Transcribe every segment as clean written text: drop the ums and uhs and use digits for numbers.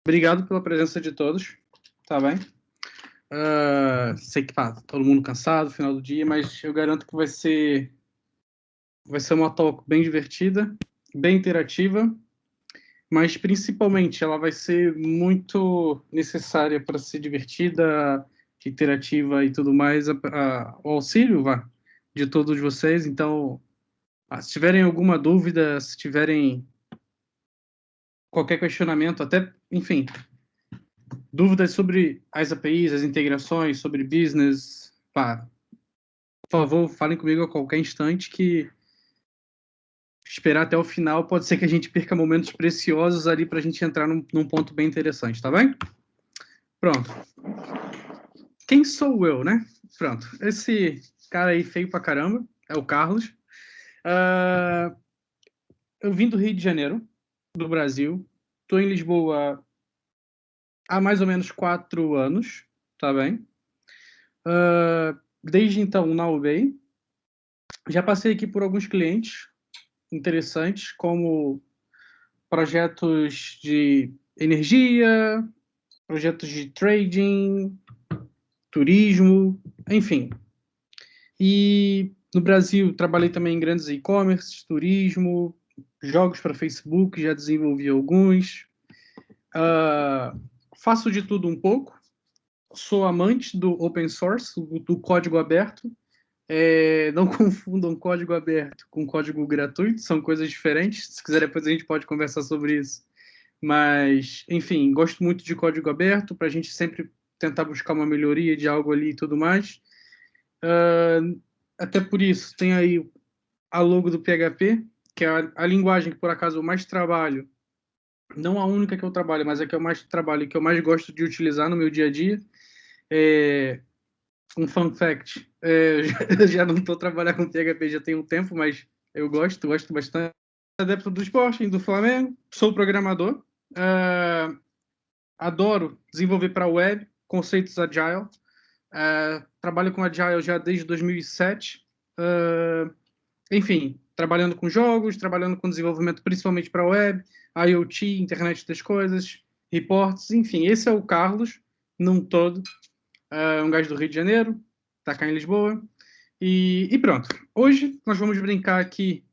Obrigado pela presença de todos, tá bem? Sei que todo mundo cansado, final do dia, mas eu garanto que vai ser uma talk bem divertida, bem interativa, mas principalmente ela vai ser muito necessária para ser divertida, interativa e tudo mais, o auxílio de todos vocês. Então, se tiverem alguma dúvida, se tiverem qualquer questionamento, até, enfim, dúvidas sobre as APIs, as integrações, sobre business, por favor, falem comigo a qualquer instante, que esperar até o final pode ser que a gente perca momentos preciosos ali para a gente entrar num ponto bem interessante, tá bem? Pronto. Quem sou eu, né? Pronto. Esse cara aí feio pra caramba é o Carlos. Eu vim do Rio de Janeiro, do Brasil. Estou em Lisboa há mais ou menos 4 anos, tá bem? Desde então, na UBEI. Já passei aqui por alguns clientes interessantes, como projetos de energia, projetos de trading, turismo, enfim. E no Brasil, trabalhei também em grandes e-commerce, turismo, jogos para Facebook, já desenvolvi alguns. Faço de tudo um pouco. Sou amante do open source, do código aberto. Não confundam código aberto com código gratuito, são coisas diferentes. Se quiser, depois a gente pode conversar sobre isso. Mas, enfim, gosto muito de código aberto, para a gente sempre tentar buscar uma melhoria de algo ali e tudo mais. Até por isso, tem aí a logo do PHP, que é a linguagem que, por acaso, eu mais trabalho. Não a única que eu trabalho, mas a que eu mais trabalho e que eu mais gosto de utilizar no meu dia a dia. Um fun fact, eu já não estou trabalhando com PHP já tem um tempo, mas eu gosto bastante. Adepto do esporte, do Flamengo, sou programador, adoro desenvolver para web, conceitos agile, trabalho com agile já desde 2007, enfim, trabalhando com jogos, trabalhando com desenvolvimento principalmente para web, IoT, internet das coisas, reports, enfim, esse é o Carlos, num todo, um gajo do Rio de Janeiro, está cá em Lisboa, e pronto. Hoje nós vamos brincar aqui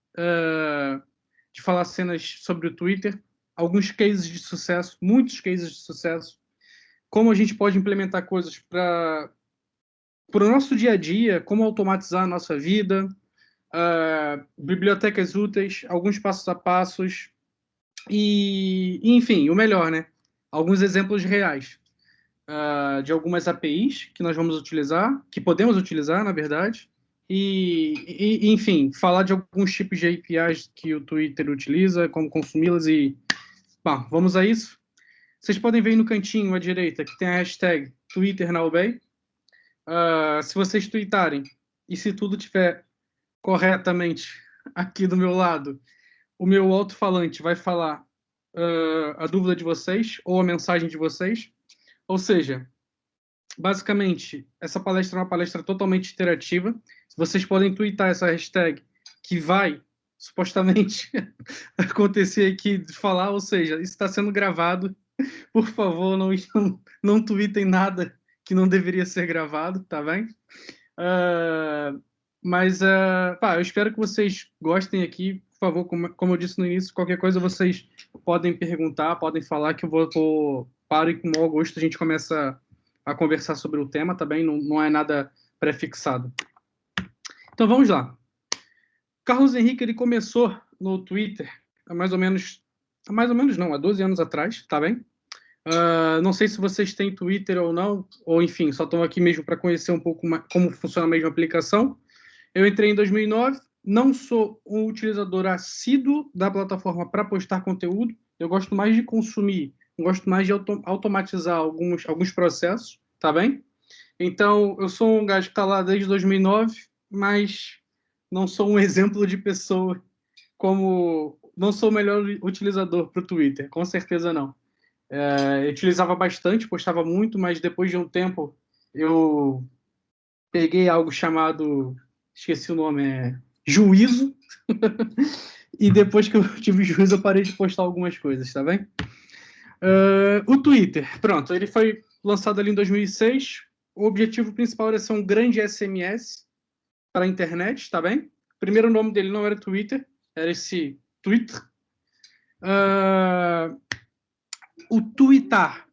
de falar cenas sobre o Twitter, alguns cases de sucesso, muitos cases de sucesso, como a gente pode implementar coisas para o nosso dia a dia, como automatizar a nossa vida, bibliotecas úteis, alguns passos a passos e, enfim, o melhor, né? Alguns exemplos reais de algumas APIs que nós vamos utilizar, que podemos utilizar, na verdade, e, enfim, falar de alguns tipos de APIs que o Twitter utiliza, como consumi-las e... Bom, vamos a isso. Vocês podem ver aí no cantinho à direita que tem a hashtag TwitterNowBay. Se vocês tweetarem e se tudo estiver corretamente aqui do meu lado, o meu alto-falante vai falar a dúvida de vocês ou a mensagem de vocês. Ou seja, basicamente, essa palestra é uma palestra totalmente interativa. Vocês podem twittar essa hashtag que vai, supostamente, acontecer aqui de falar, ou seja, isso está sendo gravado. Por favor, não tweetem nada que não deveria ser gravado, tá bem? Mas eu espero que vocês gostem aqui. Por favor, como eu disse no início, qualquer coisa vocês podem perguntar, podem falar que eu vou paro e com o maior gosto a gente começa a conversar sobre o tema, tá bem? Não é nada pré-fixado. Então vamos lá. Carlos Henrique, ele começou no Twitter há 12 anos atrás, tá bem? Não sei se vocês têm Twitter ou não, ou enfim, só estão aqui mesmo para conhecer um pouco como funciona a mesma aplicação. Eu entrei em 2009, não sou um utilizador assíduo da plataforma para postar conteúdo, eu gosto mais de consumir, gosto mais de automatizar alguns processos, tá bem? Então, eu sou um gajo que está lá desde 2009, mas não sou um exemplo de pessoa não sou o melhor utilizador para o Twitter, com certeza não. Eu utilizava bastante, postava muito, mas depois de um tempo eu peguei algo chamado, esqueci o nome, juízo, e depois que eu tive juízo eu parei de postar algumas coisas, tá bem? O Twitter, pronto, ele foi lançado ali em 2006. O objetivo principal era ser um grande SMS para a internet, tá bem? O primeiro nome dele não era Twitter, era esse Twitter. O tweetar,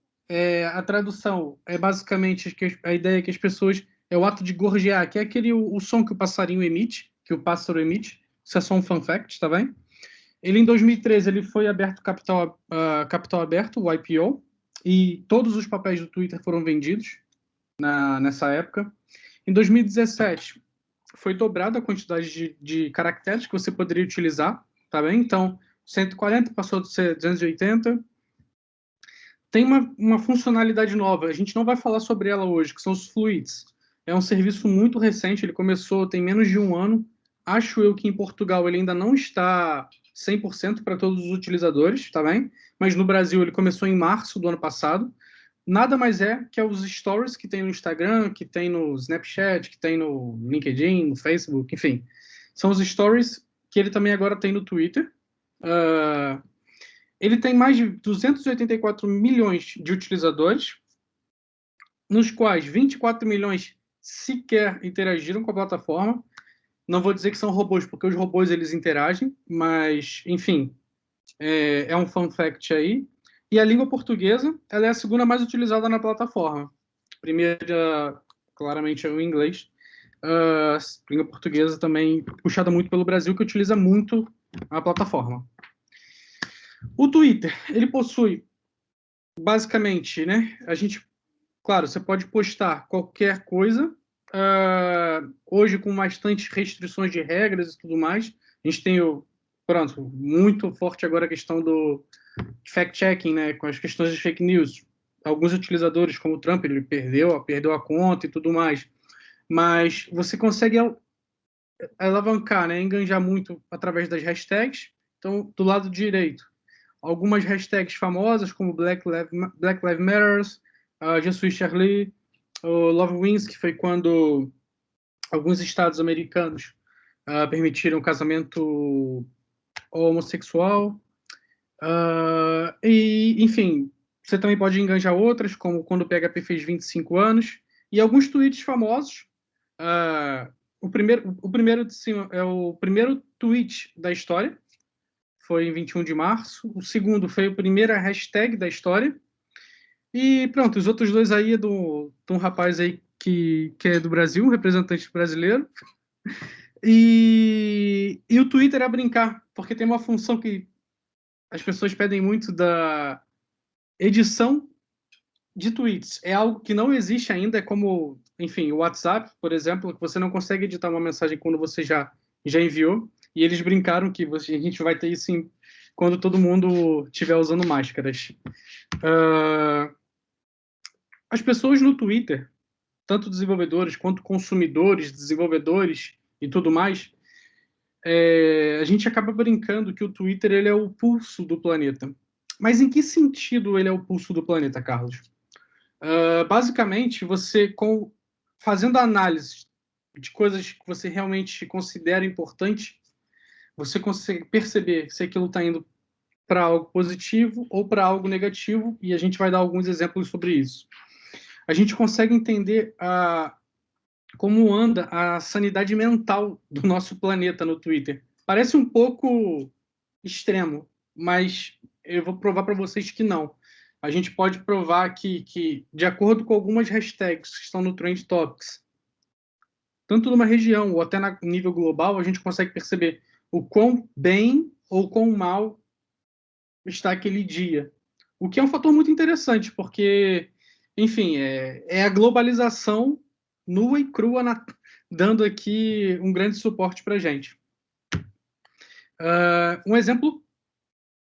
a tradução é basicamente a ideia é que as pessoas é o ato de gorjear, que é aquele o som que o passarinho emite, que o pássaro emite. Isso é só um fun fact, tá bem? Ele em 2013 ele foi aberto capital aberto, o IPO, e todos os papéis do Twitter foram vendidos nessa época. Em 2017 foi dobrada a quantidade de caracteres que você poderia utilizar, tá bem? Então 140 passou de ser 280. Tem uma funcionalidade nova, a gente não vai falar sobre ela hoje, que são os fluids. É um serviço muito recente, ele começou tem menos de um ano. Acho eu que em Portugal ele ainda não está 100% para todos os utilizadores, tá bem? Mas no Brasil ele começou em março do ano passado. Nada mais é que os stories que tem no Instagram, que tem no Snapchat, que tem no LinkedIn, no Facebook, enfim. São os stories que ele também agora tem no Twitter. Ele tem mais de 284 milhões de utilizadores, nos quais 24 milhões sequer interagiram com a plataforma. Não vou dizer que são robôs, porque os robôs eles interagem, mas, enfim, é um fun fact aí. E a língua portuguesa, ela é a segunda mais utilizada na plataforma. Primeira, claramente, é o inglês. A língua portuguesa também puxada muito pelo Brasil, que utiliza muito a plataforma. O Twitter, ele possui basicamente, né? A gente, claro, você pode postar qualquer coisa. Hoje, com bastante restrições de regras e tudo mais, a gente tem pronto, muito forte agora a questão do fact-checking, né? Com as questões de fake news. Alguns utilizadores, como o Trump, ele perdeu a conta e tudo mais. Mas você consegue alavancar, né? Enganjar muito através das hashtags. Então, do lado direito, algumas hashtags famosas, como Black Lives Matter, Je suis Charlie, o Love Wins, que foi quando alguns estados americanos permitiram o casamento homossexual. Enfim, você também pode enganjar outras, como quando o PHP fez 25 anos, e alguns tweets famosos. O primeiro de cima é o primeiro tweet da história, foi em 21 de março. O segundo foi a primeira hashtag da história. E pronto, os outros dois aí é de um rapaz aí que é do Brasil, um representante brasileiro. E o Twitter é brincar, porque tem uma função que as pessoas pedem muito da edição de tweets. É algo que não existe ainda, é como, enfim, o WhatsApp, por exemplo, que você não consegue editar uma mensagem quando você já enviou. E eles brincaram que a gente vai ter isso quando todo mundo estiver usando máscaras. As pessoas no Twitter, tanto desenvolvedores quanto consumidores, desenvolvedores e tudo mais, a gente acaba brincando que o Twitter ele é o pulso do planeta. Mas em que sentido ele é o pulso do planeta, Carlos? Basicamente, você fazendo análise de coisas que você realmente considera importante, você consegue perceber se aquilo está indo para algo positivo ou para algo negativo, e a gente vai dar alguns exemplos sobre isso. A gente consegue entender como anda a sanidade mental do nosso planeta no Twitter. Parece um pouco extremo, mas eu vou provar para vocês que não. A gente pode provar que, de acordo com algumas hashtags que estão no Trend Topics, tanto numa região ou até no nível global, a gente consegue perceber o quão bem ou quão mal está aquele dia. O que é um fator muito interessante, porque, enfim, é a globalização nua e crua dando aqui um grande suporte para a gente. Um exemplo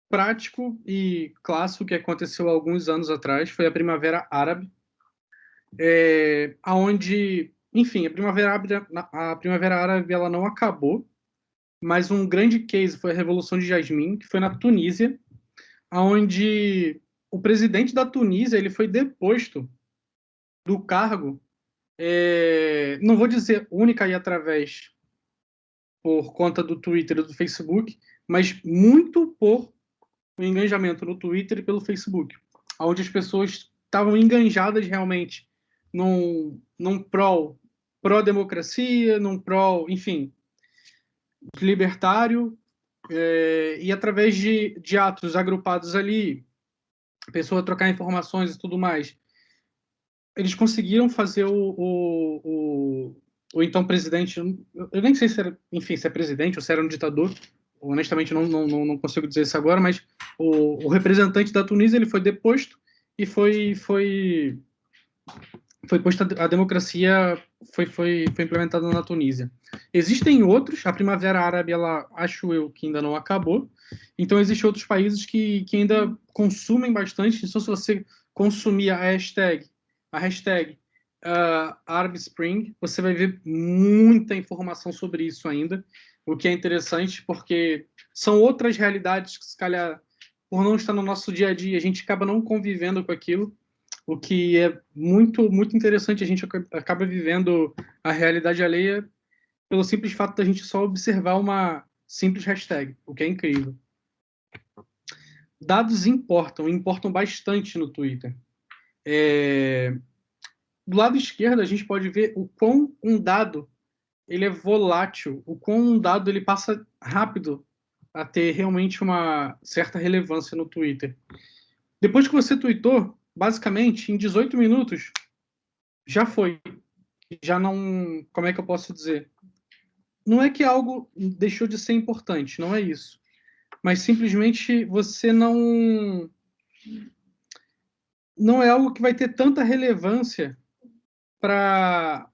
prático e clássico que aconteceu há alguns anos atrás foi a Primavera Árabe, aonde, enfim, a Primavera Árabe ela não acabou, mas um grande case foi a Revolução de Jasmim, que foi na Tunísia, onde o presidente da Tunísia ele foi deposto do cargo, não vou dizer única e através por conta do Twitter e do Facebook, mas muito por o engajamento no Twitter e pelo Facebook, onde as pessoas estavam enganjadas realmente num pró-democracia, num pró, enfim, libertário, e através de atos agrupados ali, a pessoa trocar informações e tudo mais, eles conseguiram fazer o então presidente, eu nem sei se era, enfim, se é presidente ou se era um ditador, honestamente não consigo dizer isso agora, mas o representante da Tunísia ele foi deposto e foi posta a democracia foi implementada na Tunísia. Existem outros, a Primavera Árabe, ela acho eu que ainda não acabou, então existem outros países que ainda consumem bastante, então se você consumir a hashtag Arab Spring, você vai ver muita informação sobre isso ainda, o que é interessante, porque são outras realidades que, se calhar, por não estar no nosso dia a dia, a gente acaba não convivendo com aquilo, o que é muito, muito interessante. A gente acaba vivendo a realidade alheia pelo simples fato da gente só observar uma simples hashtag, o que é incrível. Dados importam bastante no Twitter. Do lado esquerdo, a gente pode ver o quão um dado ele é volátil, o quão um dado ele passa rápido a ter realmente uma certa relevância no Twitter. Depois que você tweetou, basicamente, em 18 minutos, já foi. Já não. Como é que eu posso dizer? Não é que algo deixou de ser importante, não é isso. Mas simplesmente você não é algo que vai ter tanta relevância para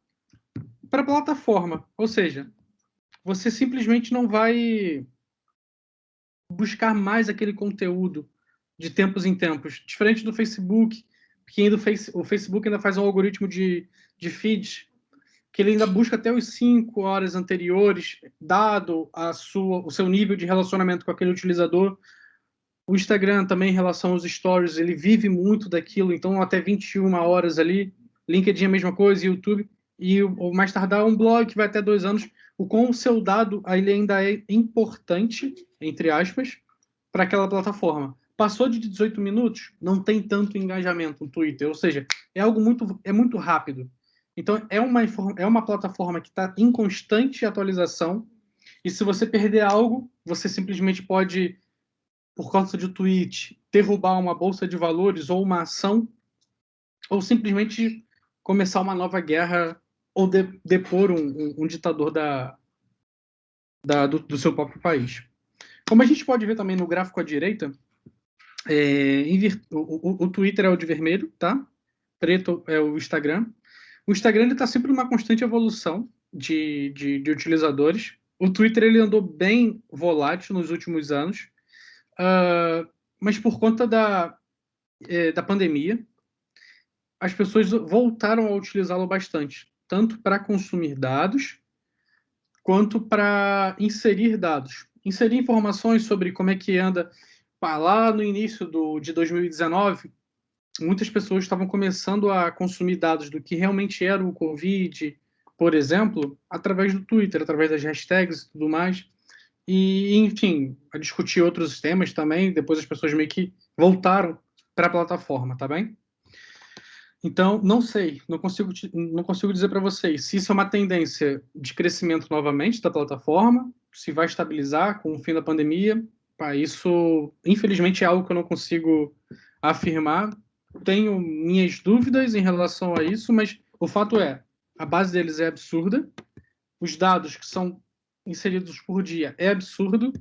a plataforma. Ou seja, você simplesmente não vai buscar mais aquele conteúdo de tempos em tempos. Diferente do Facebook, que ainda o Facebook ainda faz um algoritmo de feed que ele ainda busca até os 5 horas anteriores, dado o seu nível de relacionamento com aquele utilizador. O Instagram também, em relação aos stories, ele vive muito daquilo, então até 21 horas ali. LinkedIn é a mesma coisa, YouTube. E o mais tardar um blog que vai até 2 anos. Com o seu dado, ele ainda é importante, entre aspas, para aquela plataforma. Passou de 18 minutos, não tem tanto engajamento no Twitter, ou seja, é muito rápido. Então, é uma plataforma que está em constante atualização, e se você perder algo, você simplesmente pode, por causa de tweet, derrubar uma bolsa de valores ou uma ação, ou simplesmente começar uma nova guerra ou depor um ditador do seu próprio país. Como a gente pode ver também no gráfico à direita, o Twitter é o de vermelho, tá? Preto é o Instagram. O Instagram está sempre numa constante evolução de utilizadores. O Twitter ele andou bem volátil nos últimos anos, mas por conta da pandemia, as pessoas voltaram a utilizá-lo bastante, tanto para consumir dados, quanto para inserir dados. Inserir informações sobre como é que anda. Lá no início de 2019, muitas pessoas estavam começando a consumir dados do que realmente era o Covid, por exemplo, através do Twitter, através das hashtags e tudo mais. E, enfim, a discutir outros temas também. Depois as pessoas meio que voltaram para a plataforma, tá bem? Então, não sei, não consigo dizer para vocês se isso é uma tendência de crescimento novamente da plataforma, se vai estabilizar com o fim da pandemia. Isso, infelizmente, é algo que eu não consigo afirmar. Tenho minhas dúvidas em relação a isso, mas o fato é, a base deles é absurda, os dados que são inseridos por dia é absurdo,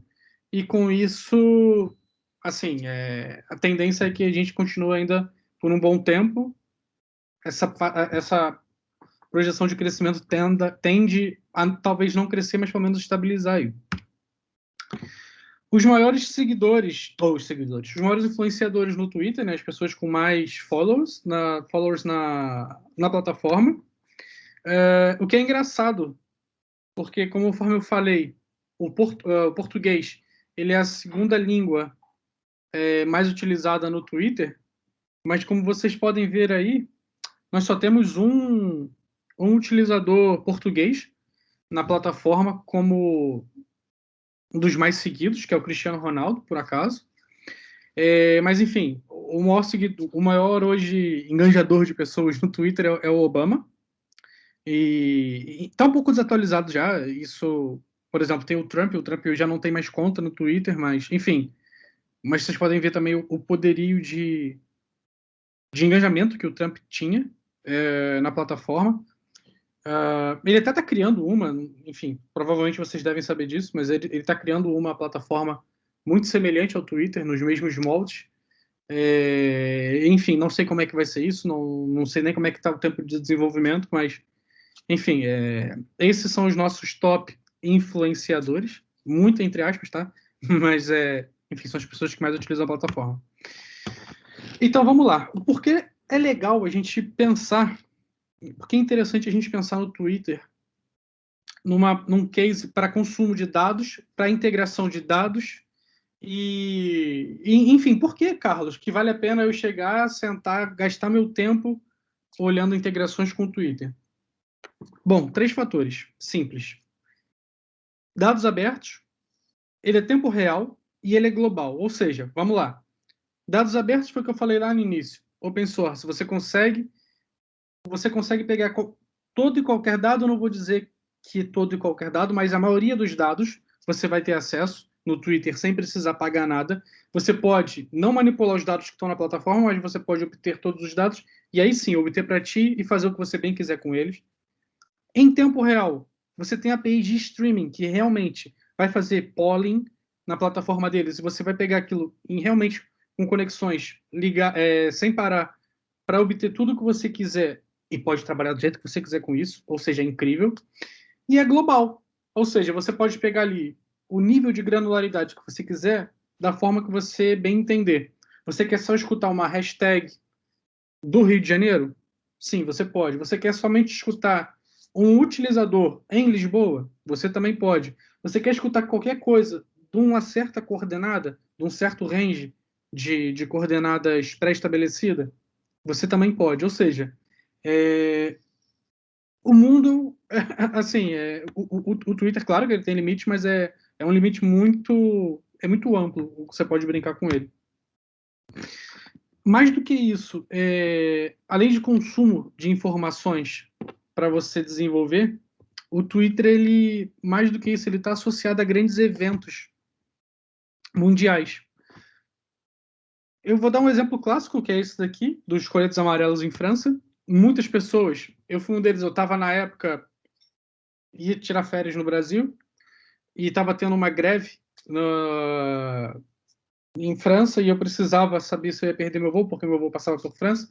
e com isso, assim, a tendência é que a gente continue ainda por um bom tempo essa projeção de crescimento tende a talvez não crescer, mas pelo menos estabilizar aí. Os maiores os maiores influenciadores no Twitter, né, as pessoas com mais followers na plataforma. O que é engraçado, porque, conforme eu falei, o português ele é a segunda língua mais utilizada no Twitter, mas como vocês podem ver aí, nós só temos um utilizador português na plataforma como um dos mais seguidos, que é o Cristiano Ronaldo, por acaso. Mas, enfim, o maior hoje engajador de pessoas no Twitter é o Obama. E tá um pouco desatualizado já. Isso, por exemplo, tem o Trump já não tem mais conta no Twitter, mas, enfim. Mas vocês podem ver também o poderio de engajamento que o Trump tinha na plataforma. Ele até está criando uma, enfim, provavelmente vocês devem saber disso, mas ele está criando uma plataforma muito semelhante ao Twitter, nos mesmos moldes. Enfim, não sei como é que vai ser isso, não sei nem como é que está o tempo de desenvolvimento, mas, enfim, esses são os nossos top influenciadores, muito entre aspas, tá? Mas, enfim, são as pessoas que mais utilizam a plataforma. Então, vamos lá. Por que é legal a gente pensar, porque é interessante a gente pensar no Twitter num case para consumo de dados, para integração de dados enfim, por que, Carlos, que vale a pena eu chegar, sentar, gastar meu tempo olhando integrações com o Twitter? Bom, 3 fatores simples. Dados abertos, ele é tempo real e ele é global. Ou seja, vamos lá. Dados abertos foi o que eu falei lá no início. Open source, você consegue pegar todo e qualquer dado, eu não vou dizer que todo e qualquer dado, mas a maioria dos dados você vai ter acesso no Twitter sem precisar pagar nada. Você pode não manipular os dados que estão na plataforma, mas você pode obter todos os dados e aí sim obter para ti e fazer o que você bem quiser com eles. Em tempo real, você tem a API de streaming que realmente vai fazer polling na plataforma deles e você vai pegar aquilo realmente com conexões sem parar para obter tudo o que você quiser e pode trabalhar do jeito que você quiser com isso, ou seja, é incrível. E é global, ou seja, você pode pegar ali o nível de granularidade que você quiser da forma que você bem entender. Você quer só escutar uma hashtag do Rio de Janeiro? Sim, você pode. Você quer somente escutar um utilizador em Lisboa? Você também pode. Você quer escutar qualquer coisa de uma certa coordenada, de um certo range de coordenadas pré-estabelecida? Você também pode. Ou seja, o mundo, assim, o Twitter, claro que ele tem limite, mas é um limite muito amplo, o que você pode brincar com ele. Mais do que isso, além de consumo de informações para você desenvolver, o Twitter, ele, mais do que isso, ele está associado a grandes eventos mundiais. Eu vou dar um exemplo clássico, que é esse daqui, dos coletes amarelos em França. Muitas pessoas, eu fui um deles, eu estava na época, ia tirar férias no Brasil, e estava tendo uma greve em França, e eu precisava saber se eu ia perder meu voo, porque meu voo passava por França.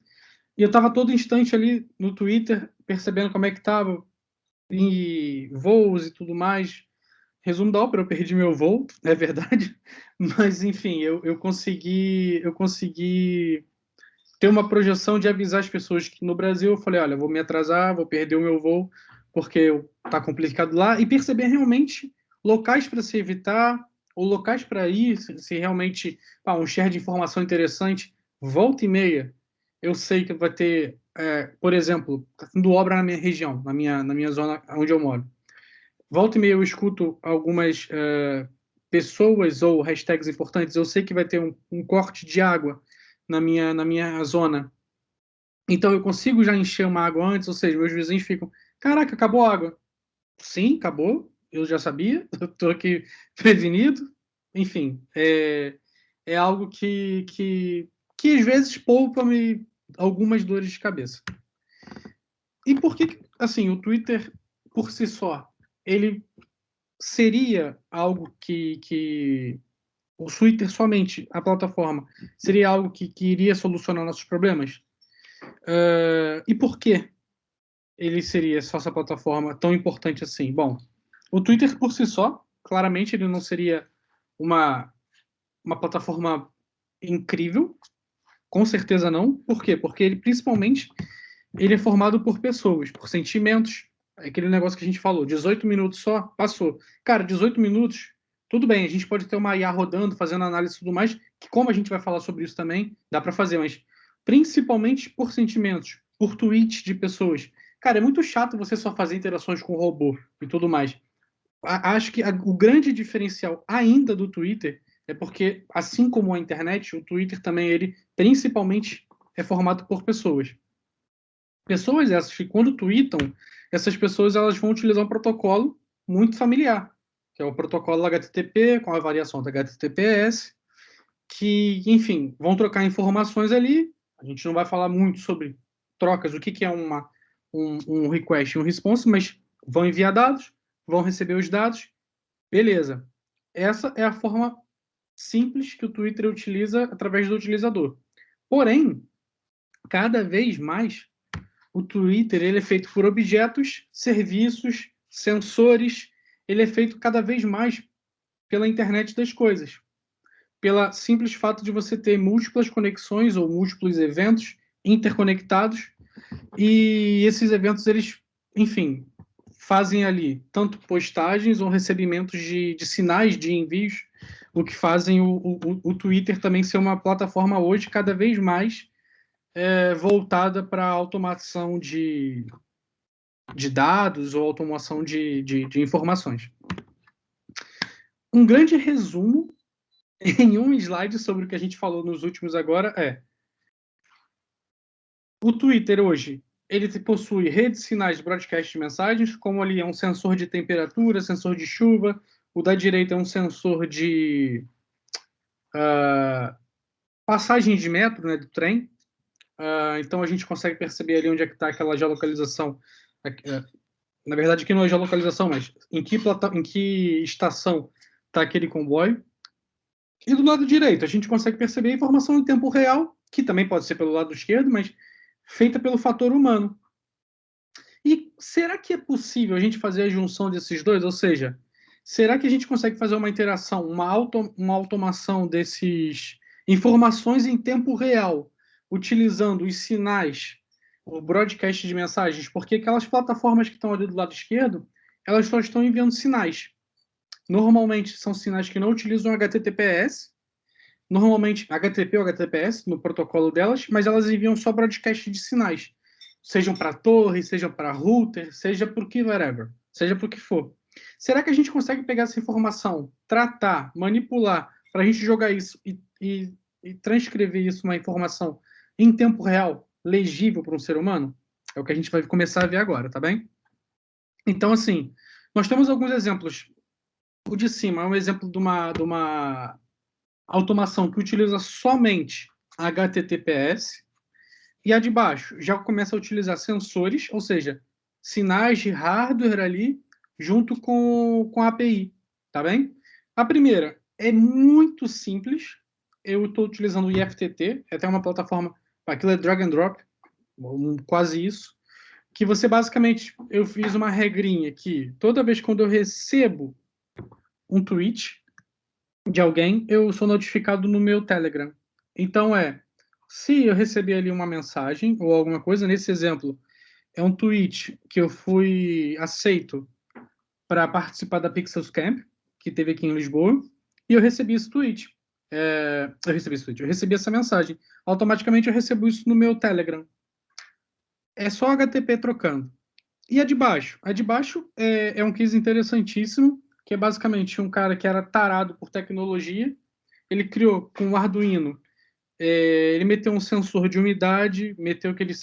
E eu estava todo instante ali no Twitter, percebendo como é que estava, e voos e tudo mais. Resumo da ópera, eu perdi meu voo, é verdade. Mas, enfim, eu consegui ter uma projeção de avisar as pessoas que no Brasil eu falei, olha, vou me atrasar, vou perder o meu voo, porque tá complicado lá, e perceber realmente locais para se evitar, ou locais para ir, se realmente um share de informação interessante, volta e meia, eu sei que vai ter, por exemplo, tá tendo obra na minha região, na minha zona onde eu moro. Volta e meia eu escuto algumas pessoas ou hashtags importantes, eu sei que vai ter um corte de água na minha zona. Então eu consigo já encher uma água antes, ou seja, meus vizinhos ficam, caraca, acabou a água. Sim, acabou, eu já sabia, estou aqui prevenido. Enfim, é algo que às vezes poupa-me algumas dores de cabeça. E por que, assim, o Twitter, por si só, ele seria algo que o Twitter somente, a plataforma, seria algo que iria solucionar nossos problemas? E por que ele seria só essa plataforma tão importante assim? Bom, o Twitter por si só, claramente ele não seria uma plataforma incrível, com certeza não. Por quê? Porque ele principalmente ele é formado por pessoas, por sentimentos. Aquele negócio que a gente falou, 18 minutos só, passou. Cara, 18 minutos, tudo bem, a gente pode ter uma IA rodando, fazendo análise e tudo mais, que como a gente vai falar sobre isso também, dá para fazer, mas principalmente por sentimentos, por tweets de pessoas. Cara, é muito chato você só fazer interações com o robô e tudo mais. Acho que o grande diferencial ainda do Twitter é porque, assim como a internet, o Twitter também, ele principalmente é formado por pessoas. Pessoas essas que, quando tweetam, essas pessoas elas vão utilizar um protocolo muito familiar, que é o protocolo HTTP com a variação da HTTPS, que, enfim, vão trocar informações ali. A gente não vai falar muito sobre trocas, o que é um request e um response, mas vão enviar dados, vão receber os dados, beleza. Essa é a forma simples que o Twitter utiliza através do utilizador. Porém, cada vez mais, o Twitter ele é feito por objetos, serviços, sensores, ele é feito cada vez mais pela internet das coisas, pela simples fato de você ter múltiplas conexões ou múltiplos eventos interconectados, e esses eventos, eles, enfim, fazem ali tanto postagens ou recebimentos de sinais de envios, o que fazem o Twitter também ser uma plataforma hoje cada vez mais voltada para a automação de dados ou automação de informações. Um grande resumo em um slide sobre o que a gente falou nos últimos agora é: o Twitter hoje ele possui redes sinais de broadcast de mensagens, como ali é um sensor de temperatura, sensor de chuva, o da direita é um sensor de passagem de metro, né, do trem. Então a gente consegue perceber ali onde é que está aquela geolocalização. Na verdade, aqui não é geolocalização, mas em que estação está aquele comboio. E do lado direito, a gente consegue perceber a informação em tempo real, que também pode ser pelo lado esquerdo, mas feita pelo fator humano. E será que é possível a gente fazer a junção desses dois? Ou seja, será que a gente consegue fazer uma interação, uma automação desses informações em tempo real, utilizando os sinais, o broadcast de mensagens? Porque aquelas plataformas que estão ali do lado esquerdo, elas só estão enviando sinais. Normalmente são sinais que não utilizam HTTPS, normalmente HTTP ou HTTPS no protocolo delas, mas elas enviam só broadcast de sinais, sejam para torre, sejam para router, seja por que whatever, seja por que for. Será que a gente consegue pegar essa informação, tratar, manipular, para a gente jogar isso e transcrever isso uma informação em tempo real, legível para um ser humano? É o que a gente vai começar a ver agora, tá bem? Então, assim, nós temos alguns exemplos. O de cima é um exemplo de uma automação que utiliza somente HTTPS, e a de baixo já começa a utilizar sensores, ou seja, sinais de hardware ali, junto com a API, tá bem? A primeira é muito simples, eu estou utilizando o IFTT, é até uma plataforma, aquilo é drag and drop, quase isso, que você basicamente, eu fiz uma regrinha que toda vez quando eu recebo um tweet de alguém, eu sou notificado no meu Telegram. Então se eu receber ali uma mensagem ou alguma coisa, nesse exemplo, é um tweet que eu fui aceito para participar da Pixels Camp, que teve aqui em Lisboa, e eu recebi esse tweet. Eu recebi essa mensagem. Automaticamente eu recebo isso no meu Telegram. É só HTTP trocando. E a de baixo? A de baixo é um case interessantíssimo, que é basicamente um cara que era tarado por tecnologia. Ele criou com o Arduino, ele meteu um sensor de umidade, meteu aquele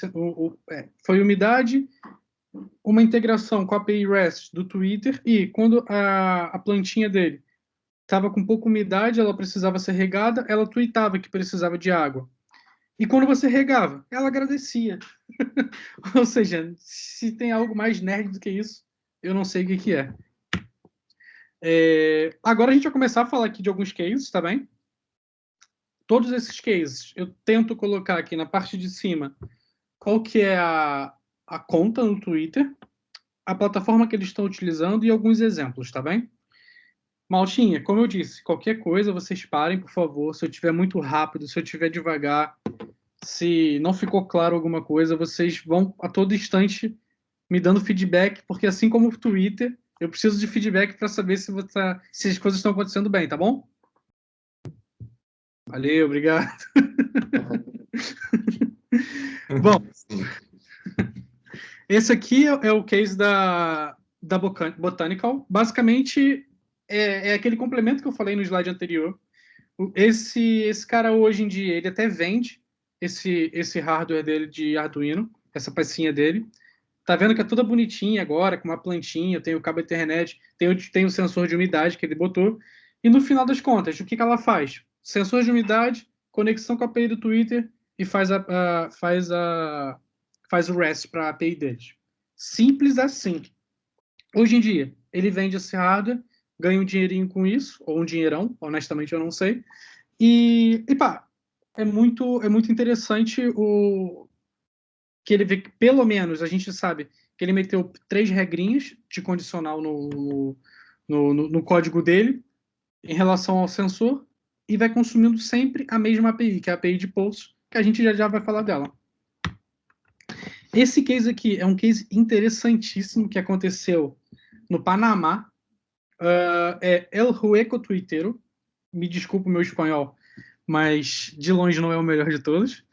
foi umidade, uma integração com a API REST do Twitter, e quando a plantinha dele estava com pouca umidade, ela precisava ser regada, ela tweetava que precisava de água. E quando você regava, ela agradecia. Ou seja, se tem algo mais nerd do que isso, eu não sei o que é. Agora a gente vai começar a falar aqui de alguns cases, tá bem? Todos esses cases, eu tento colocar aqui na parte de cima qual que é a conta no Twitter, a plataforma que eles estão utilizando e alguns exemplos, tá bem? Maltinha, como eu disse, qualquer coisa, vocês parem, por favor. Se eu estiver muito rápido, se eu estiver devagar, se não ficou claro alguma coisa, vocês vão a todo instante me dando feedback, porque assim como o Twitter, eu preciso de feedback para saber se as coisas estão acontecendo bem, tá bom? Valeu, obrigado. Bom, esse aqui é o case da Botanical. Basicamente, é aquele complemento que eu falei no slide anterior. Esse cara hoje em dia, ele até vende esse hardware dele de Arduino, essa pecinha dele. Tá vendo que é toda bonitinha agora, com uma plantinha, tem o cabo Ethernet, tem o sensor de umidade que ele botou. E no final das contas, o que ela faz? Sensor de umidade, conexão com a API do Twitter e faz o REST para a API deles. Simples assim. Hoje em dia, ele vende esse hardware, ganha um dinheirinho com isso, ou um dinheirão, honestamente eu não sei. E pá, é muito interessante que ele vê que, pelo menos, a gente sabe que ele meteu 3 regrinhas de condicional no código dele em relação ao sensor e vai consumindo sempre a mesma API, que é a API de Pulse, que a gente já vai falar dela. Esse case aqui é um case interessantíssimo que aconteceu no Panamá. É El Hueco Tuitero. Me desculpa o meu espanhol, mas de longe não é o melhor de todos.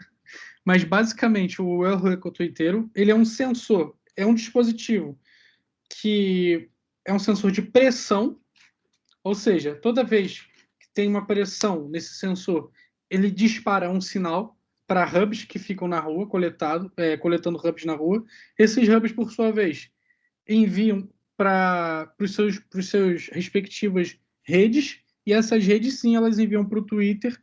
Mas basicamente o El Hueco Tuitero, ele é um sensor, é um dispositivo que é um sensor de pressão, ou seja, toda vez que tem uma pressão nesse sensor, ele dispara um sinal para hubs que ficam na rua, coletando hubs na rua. Esses hubs, por sua vez, enviam para os seus respectivas redes, e essas redes, sim, elas enviam para o Twitter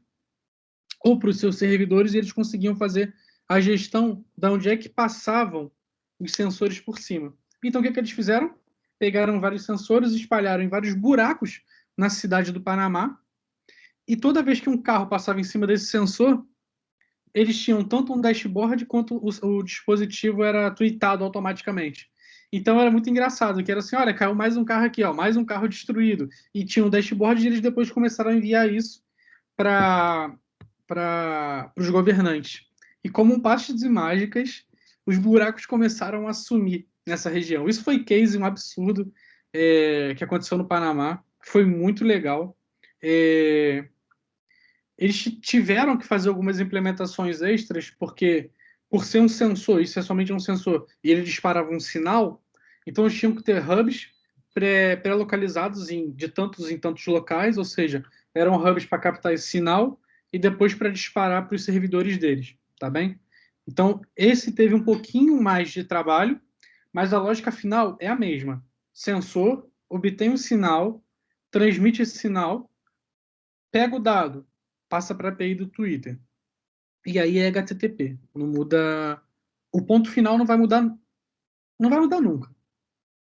ou para os seus servidores, e eles conseguiam fazer a gestão de onde é que passavam os sensores por cima. Então, o que eles fizeram? Pegaram vários sensores, espalharam em vários buracos na cidade do Panamá, e toda vez que um carro passava em cima desse sensor, eles tinham tanto um dashboard quanto o dispositivo era tweetado automaticamente. Então era muito engraçado, que era assim, olha, caiu mais um carro aqui, ó, mais um carro destruído. E tinha um dashboard e eles depois começaram a enviar isso para os governantes. E como passes e mágicas, os buracos começaram a sumir nessa região. Isso foi case, um absurdo que aconteceu no Panamá. Foi muito legal. Eles tiveram que fazer algumas implementações extras, porque por ser um sensor, isso é somente um sensor, e ele disparava um sinal, então eles tinham que ter hubs pré-localizados de tantos em tantos locais, ou seja, eram hubs para captar esse sinal e depois para disparar para os servidores deles, tá bem? Então, esse teve um pouquinho mais de trabalho, mas a lógica final é a mesma. Sensor obtém um sinal, transmite esse sinal, pega o dado, passa para a API do Twitter. E aí é HTTP. Não muda. O ponto final não vai mudar nunca.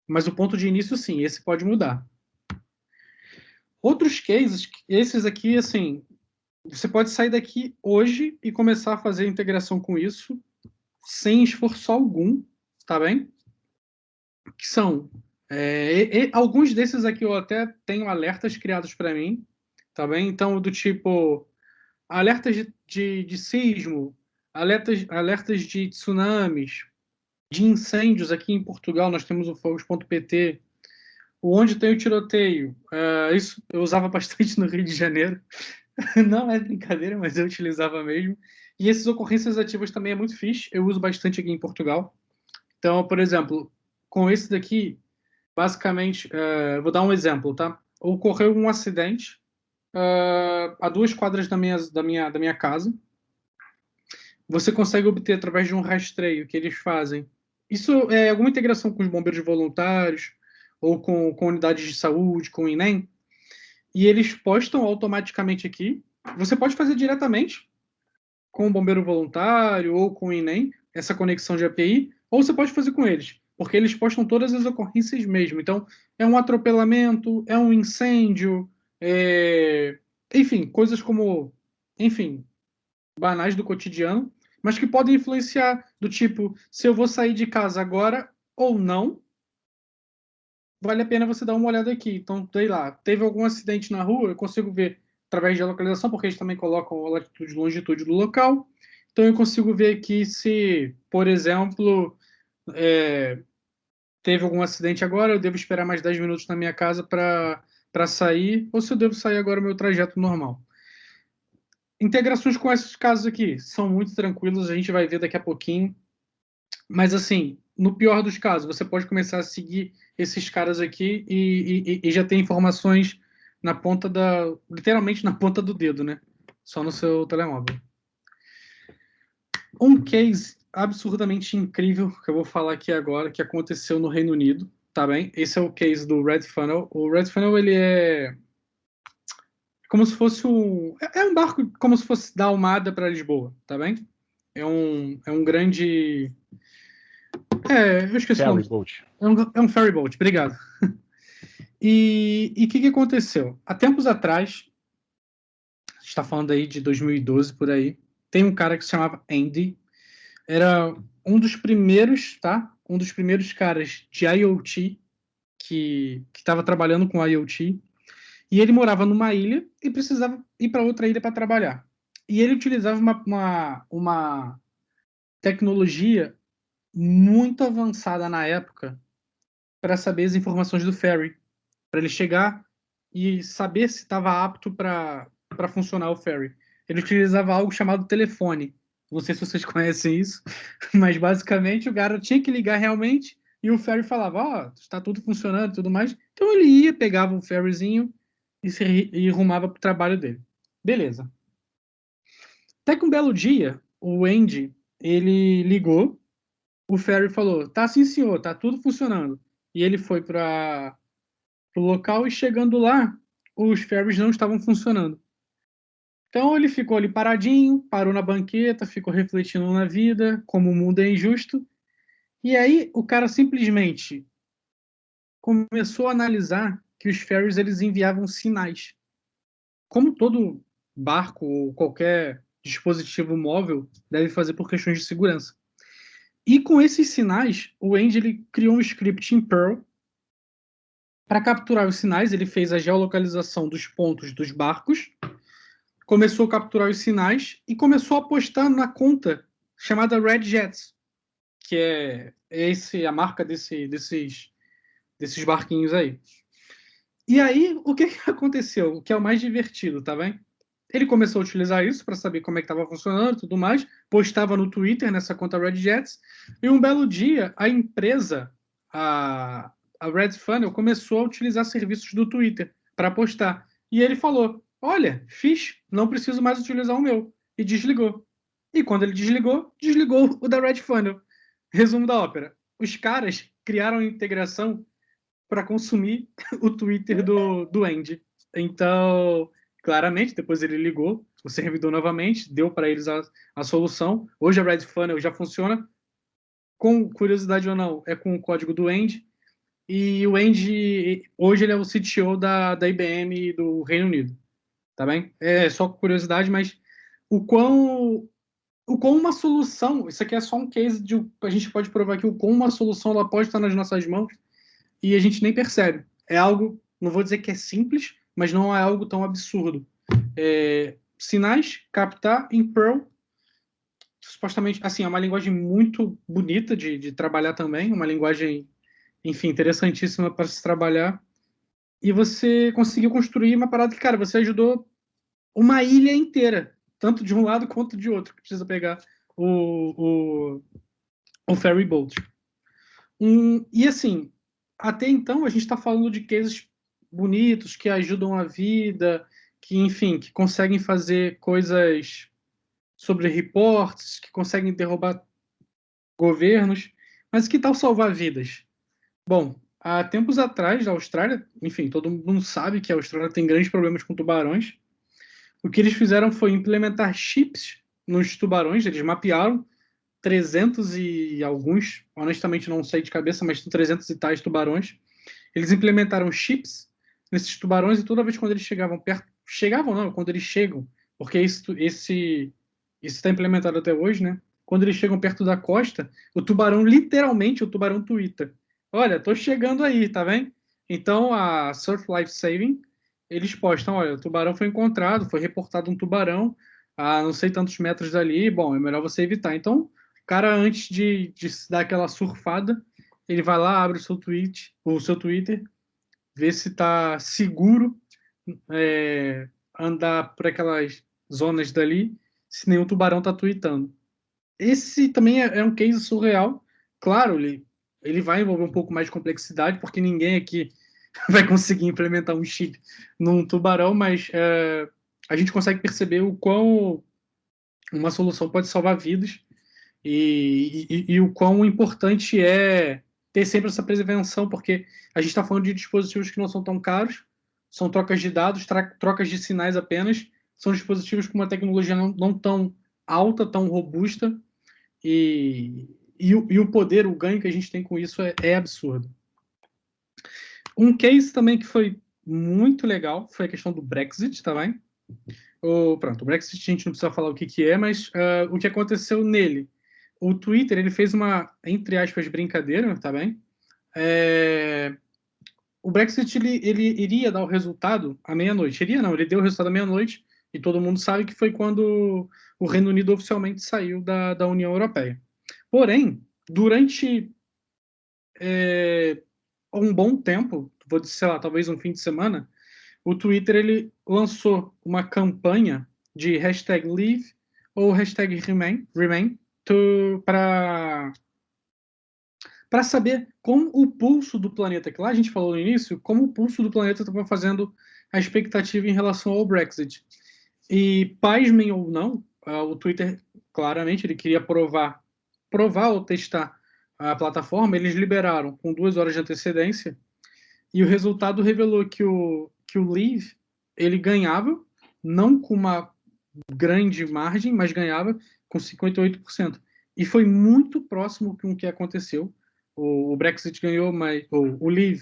Mas o ponto de início, sim, esse pode mudar. Outros cases, esses aqui, assim, você pode sair daqui hoje e começar a fazer integração com isso sem esforço algum, tá bem? Que são. Alguns desses aqui eu até tenho alertas criados para mim, tá bem? Então, do tipo alertas de sismo, alertas de tsunamis, de incêndios. Aqui em Portugal nós temos o fogos.pt, onde tem o tiroteio. Isso eu usava bastante no Rio de Janeiro. Não é brincadeira, mas eu utilizava mesmo. E esses ocorrências ativas também é muito fixe. Eu uso bastante aqui em Portugal. Então, por exemplo, com esse daqui, basicamente, vou dar um exemplo, tá? Ocorreu um acidente a 2 quadras da minha casa. Você consegue obter através de um rastreio que eles fazem. Isso é alguma integração com os bombeiros voluntários ou com unidades de saúde, com o INEM, e eles postam automaticamente aqui. Você pode fazer diretamente com o bombeiro voluntário ou com o INEM, essa conexão de API, ou você pode fazer com eles, porque eles postam todas as ocorrências mesmo. Então, é um atropelamento, é um incêndio, enfim, coisas como, enfim, banais do cotidiano, mas que podem influenciar do tipo, se eu vou sair de casa agora ou não, vale a pena você dar uma olhada aqui. Então, sei lá, teve algum acidente na rua, eu consigo ver através de localização, porque eles também colocam a latitude e longitude do local. Então, eu consigo ver aqui se, por exemplo, teve algum acidente agora, eu devo esperar mais 10 minutos na minha casa para sair, ou se eu devo sair agora o meu trajeto normal. Integrações com esses casos aqui são muito tranquilos, a gente vai ver daqui a pouquinho. Mas, assim, no pior dos casos, você pode começar a seguir esses caras aqui e já ter informações na ponta literalmente na ponta do dedo, né? Só no seu telemóvel. Um case absurdamente incrível que eu vou falar aqui agora, que aconteceu no Reino Unido, tá bem? Esse é o case do Red Funnel. O Red Funnel, ele é como se fosse um barco como se fosse da Almada para Lisboa, tá bem? É um grande... eu esqueci o nome. Ferry boat. É um ferry boat, obrigado. E o que aconteceu? Há tempos atrás, a gente está falando aí de 2012 por aí, tem um cara que se chamava Andy, era um dos primeiros, tá? Um dos primeiros caras de IoT que estava trabalhando com IoT, e ele morava numa ilha e precisava ir para outra ilha para trabalhar. E ele utilizava uma tecnologia muito avançada na época para saber as informações do ferry, para ele chegar e saber se estava apto para funcionar o ferry. Ele utilizava algo chamado telefone. Não sei se vocês conhecem isso, mas basicamente o cara tinha que ligar realmente e o ferry falava: ó, está tudo funcionando e tudo mais. Então ele ia, pegava o ferryzinho e rumava para o trabalho dele. Beleza. Até que um belo dia, o Andy, ele ligou, o ferry falou: tá sim senhor, tá tudo funcionando. E ele foi para o local e chegando lá, os ferries não estavam funcionando. Então ele ficou ali paradinho, parou na banqueta, ficou refletindo na vida, como o mundo é injusto. E aí o cara simplesmente começou a analisar que os ferries eles enviavam sinais. Como todo barco ou qualquer dispositivo móvel deve fazer por questões de segurança. E com esses sinais, o Andy ele criou um script em Perl para capturar os sinais. Ele fez a geolocalização dos pontos dos barcos, começou a capturar os sinais e começou a apostar na conta chamada Red Jets, que é a marca desses barquinhos aí. E aí, o que aconteceu? O que é o mais divertido, tá bem? Ele começou a utilizar isso para saber como é que estava funcionando e tudo mais, postava no Twitter, nessa conta Red Jets, e um belo dia, a empresa, a Red Funnel, começou a utilizar serviços do Twitter para postar. E ele falou: olha, fiz, não preciso mais utilizar o meu. E desligou. E quando ele desligou, desligou o da Red Funnel. Resumo da ópera. Os caras criaram integração para consumir o Twitter do Andy. Então, claramente, depois ele ligou o servidor novamente, deu para eles a solução. Hoje a Red Funnel já funciona. Com curiosidade ou não, é com o código do Andy. E o Andy, hoje ele é o CTO da IBM do Reino Unido. Tá bem? É só curiosidade, mas o quão uma solução, isso aqui é só um case de a gente pode provar que o quão uma solução ela pode estar nas nossas mãos e a gente nem percebe. É algo, não vou dizer que é simples, mas não é algo tão absurdo. Sinais, captar em Perl, supostamente, assim, é uma linguagem muito bonita de trabalhar também, uma linguagem, enfim, interessantíssima para se trabalhar. E você conseguiu construir uma parada que, cara, você ajudou uma ilha inteira, tanto de um lado quanto de outro, que precisa pegar o ferry boat. E assim, até então a gente está falando de cases bonitos que ajudam a vida, que enfim, que conseguem fazer coisas sobre reportes, que conseguem derrubar governos, mas que tal salvar vidas? Bom, há tempos atrás, a Austrália, enfim, todo mundo sabe que a Austrália tem grandes problemas com tubarões. O que eles fizeram foi implementar chips nos tubarões, eles mapearam 300 e alguns, honestamente não sei de cabeça, mas 300 e tais tubarões. Eles implementaram chips nesses tubarões e toda vez quando eles chegavam perto, chegavam não, quando eles chegam, porque isso está implementado até hoje, né? Quando eles chegam perto da costa, o tubarão, literalmente, o tubarão tuita: olha, tô chegando aí, tá vendo? Então, a Surf Life Saving, eles postam: olha, o tubarão foi encontrado, foi reportado um tubarão a não sei tantos metros dali, bom, é melhor você evitar. Então, o cara, antes de dar aquela surfada, ele vai lá, abre o seu Twitter, vê se está seguro andar por aquelas zonas dali, se nenhum tubarão está tweetando. Esse também é um case surreal. Claro, ele vai envolver um pouco mais de complexidade, porque ninguém aqui vai conseguir implementar um chip num tubarão, mas a gente consegue perceber o quão uma solução pode salvar vidas e o quão importante é ter sempre essa prevenção, porque a gente está falando de dispositivos que não são tão caros, são trocas de dados, trocas de sinais apenas, são dispositivos com uma tecnologia não tão alta, tão robusta, e o poder, o ganho que a gente tem com isso é absurdo. Um case também que foi muito legal foi a questão do Brexit, tá bem? Pronto, o Brexit a gente não precisa falar o que é, mas o que aconteceu nele. O Twitter, ele fez uma, entre aspas, brincadeira, tá bem? O Brexit, ele iria dar o resultado à meia-noite. Iria não, ele deu o resultado à meia-noite, e todo mundo sabe que foi quando o Reino Unido oficialmente saiu da União Europeia. Porém, durante um bom tempo, vou dizer, sei lá, talvez um fim de semana, o Twitter ele lançou uma campanha de hashtag Leave ou hashtag Remain para saber como o pulso do planeta, que lá a gente falou no início, como o pulso do planeta estava fazendo a expectativa em relação ao Brexit. E, pasmem ou não, o Twitter, claramente, ele queria provar ou testar a plataforma, eles liberaram com 2 horas de antecedência, e o resultado revelou que o Leave, ele ganhava, não com uma grande margem, mas ganhava com 58%. E foi muito próximo com o que aconteceu. O Brexit ganhou, mas o Leave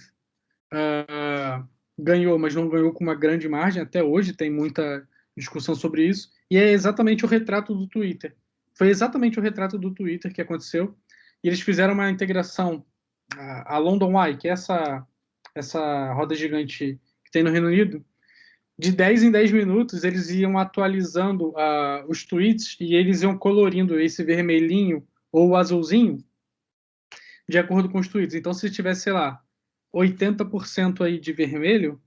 ganhou, mas não ganhou com uma grande margem. Até hoje tem muita discussão sobre isso. E é exatamente o retrato do Twitter. Foi exatamente o retrato do Twitter que aconteceu. E eles fizeram uma integração, a London Eye, que é essa roda gigante que tem no Reino Unido, de 10 em 10 minutos eles iam atualizando os tweets e eles iam colorindo esse vermelhinho ou azulzinho de acordo com os tweets. Então, se tivesse, sei lá, 80% aí de vermelho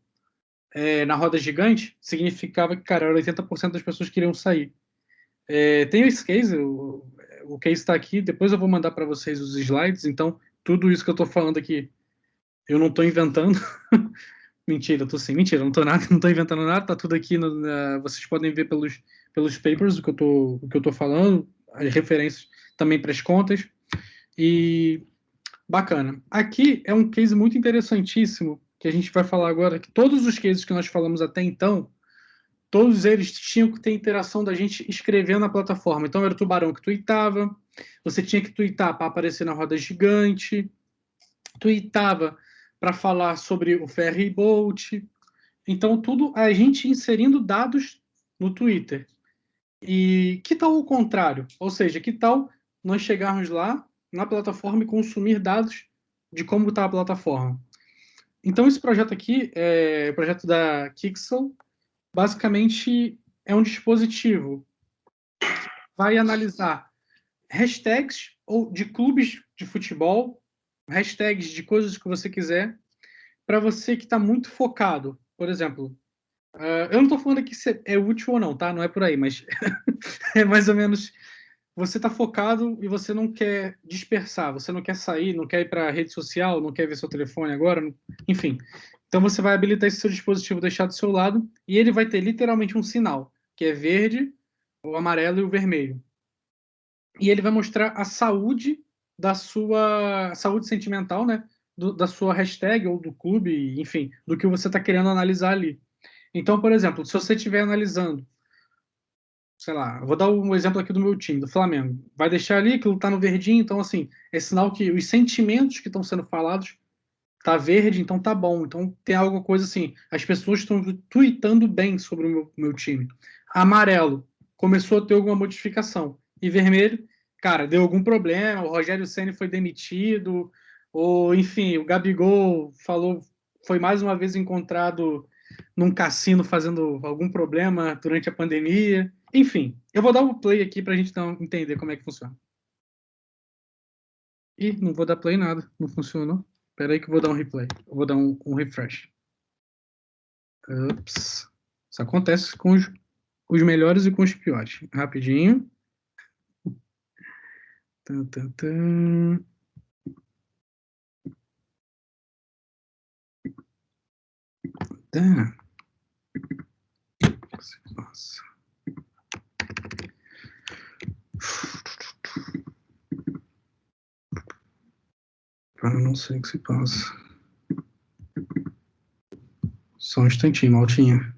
na roda gigante, significava que, cara, era 80% das pessoas que queriam sair. Tem esse case, o case está aqui, depois eu vou mandar para vocês os slides, então tudo isso que eu estou falando aqui, eu não estou inventando. Mentira, eu tô sim. Mentira, não tô nada, não tô inventando nada, tá tudo aqui. Vocês podem ver pelos papers o que eu tô falando, as referências também para as contas. E bacana. Aqui é um case muito interessantíssimo que a gente vai falar agora, que todos os cases que nós falamos até então, todos eles tinham que ter interação da gente escrevendo na plataforma. Então era o tubarão que tweetava, você tinha que tweetar para aparecer na roda gigante, tweetava para falar sobre o ferry boat. Então, tudo a gente inserindo dados no Twitter. E que tal o contrário? Ou seja, que tal nós chegarmos lá na plataforma e consumir dados de como está a plataforma? Então, esse projeto aqui, o projeto da Kixel, basicamente é um dispositivo que vai analisar hashtags ou de clubes de futebol, hashtags de coisas que você quiser, para você que está muito focado. Por exemplo, eu não estou falando aqui se é útil ou não, tá? Não é por aí, mas é mais ou menos. Você está focado e você não quer dispersar, você não quer sair, não quer ir para a rede social, não quer ver seu telefone agora, enfim. Então você vai habilitar esse seu dispositivo, deixar do seu lado, e ele vai ter literalmente um sinal, que é verde, o amarelo e o vermelho. E ele vai mostrar a saúde da sua saúde sentimental, né? Da sua hashtag ou do clube, enfim, do que você está querendo analisar ali. Então, por exemplo, se você estiver analisando, sei lá, vou dar um exemplo aqui do meu time, do Flamengo. Vai deixar ali, aquilo tá no verdinho, então, assim, é sinal que os sentimentos que estão sendo falados tá verde, então tá bom. Então tem alguma coisa assim, as pessoas estão tweetando bem sobre o meu time. Amarelo, começou a ter alguma modificação. E vermelho, cara, deu algum problema, o Rogério Ceni foi demitido, ou enfim, o Gabigol falou, foi mais uma vez encontrado num cassino fazendo algum problema durante a pandemia. Enfim, eu vou dar um play aqui para a gente entender como é que funciona. Ih, não vou dar play nada, não funcionou. Espera aí que eu vou dar um replay. Eu vou dar um refresh. Ups. Isso acontece com os melhores e com os piores. Rapidinho. Tum, tum, tum. Damn. Nossa. Eu não sei o que se passa. Só um instantinho, Maltinha.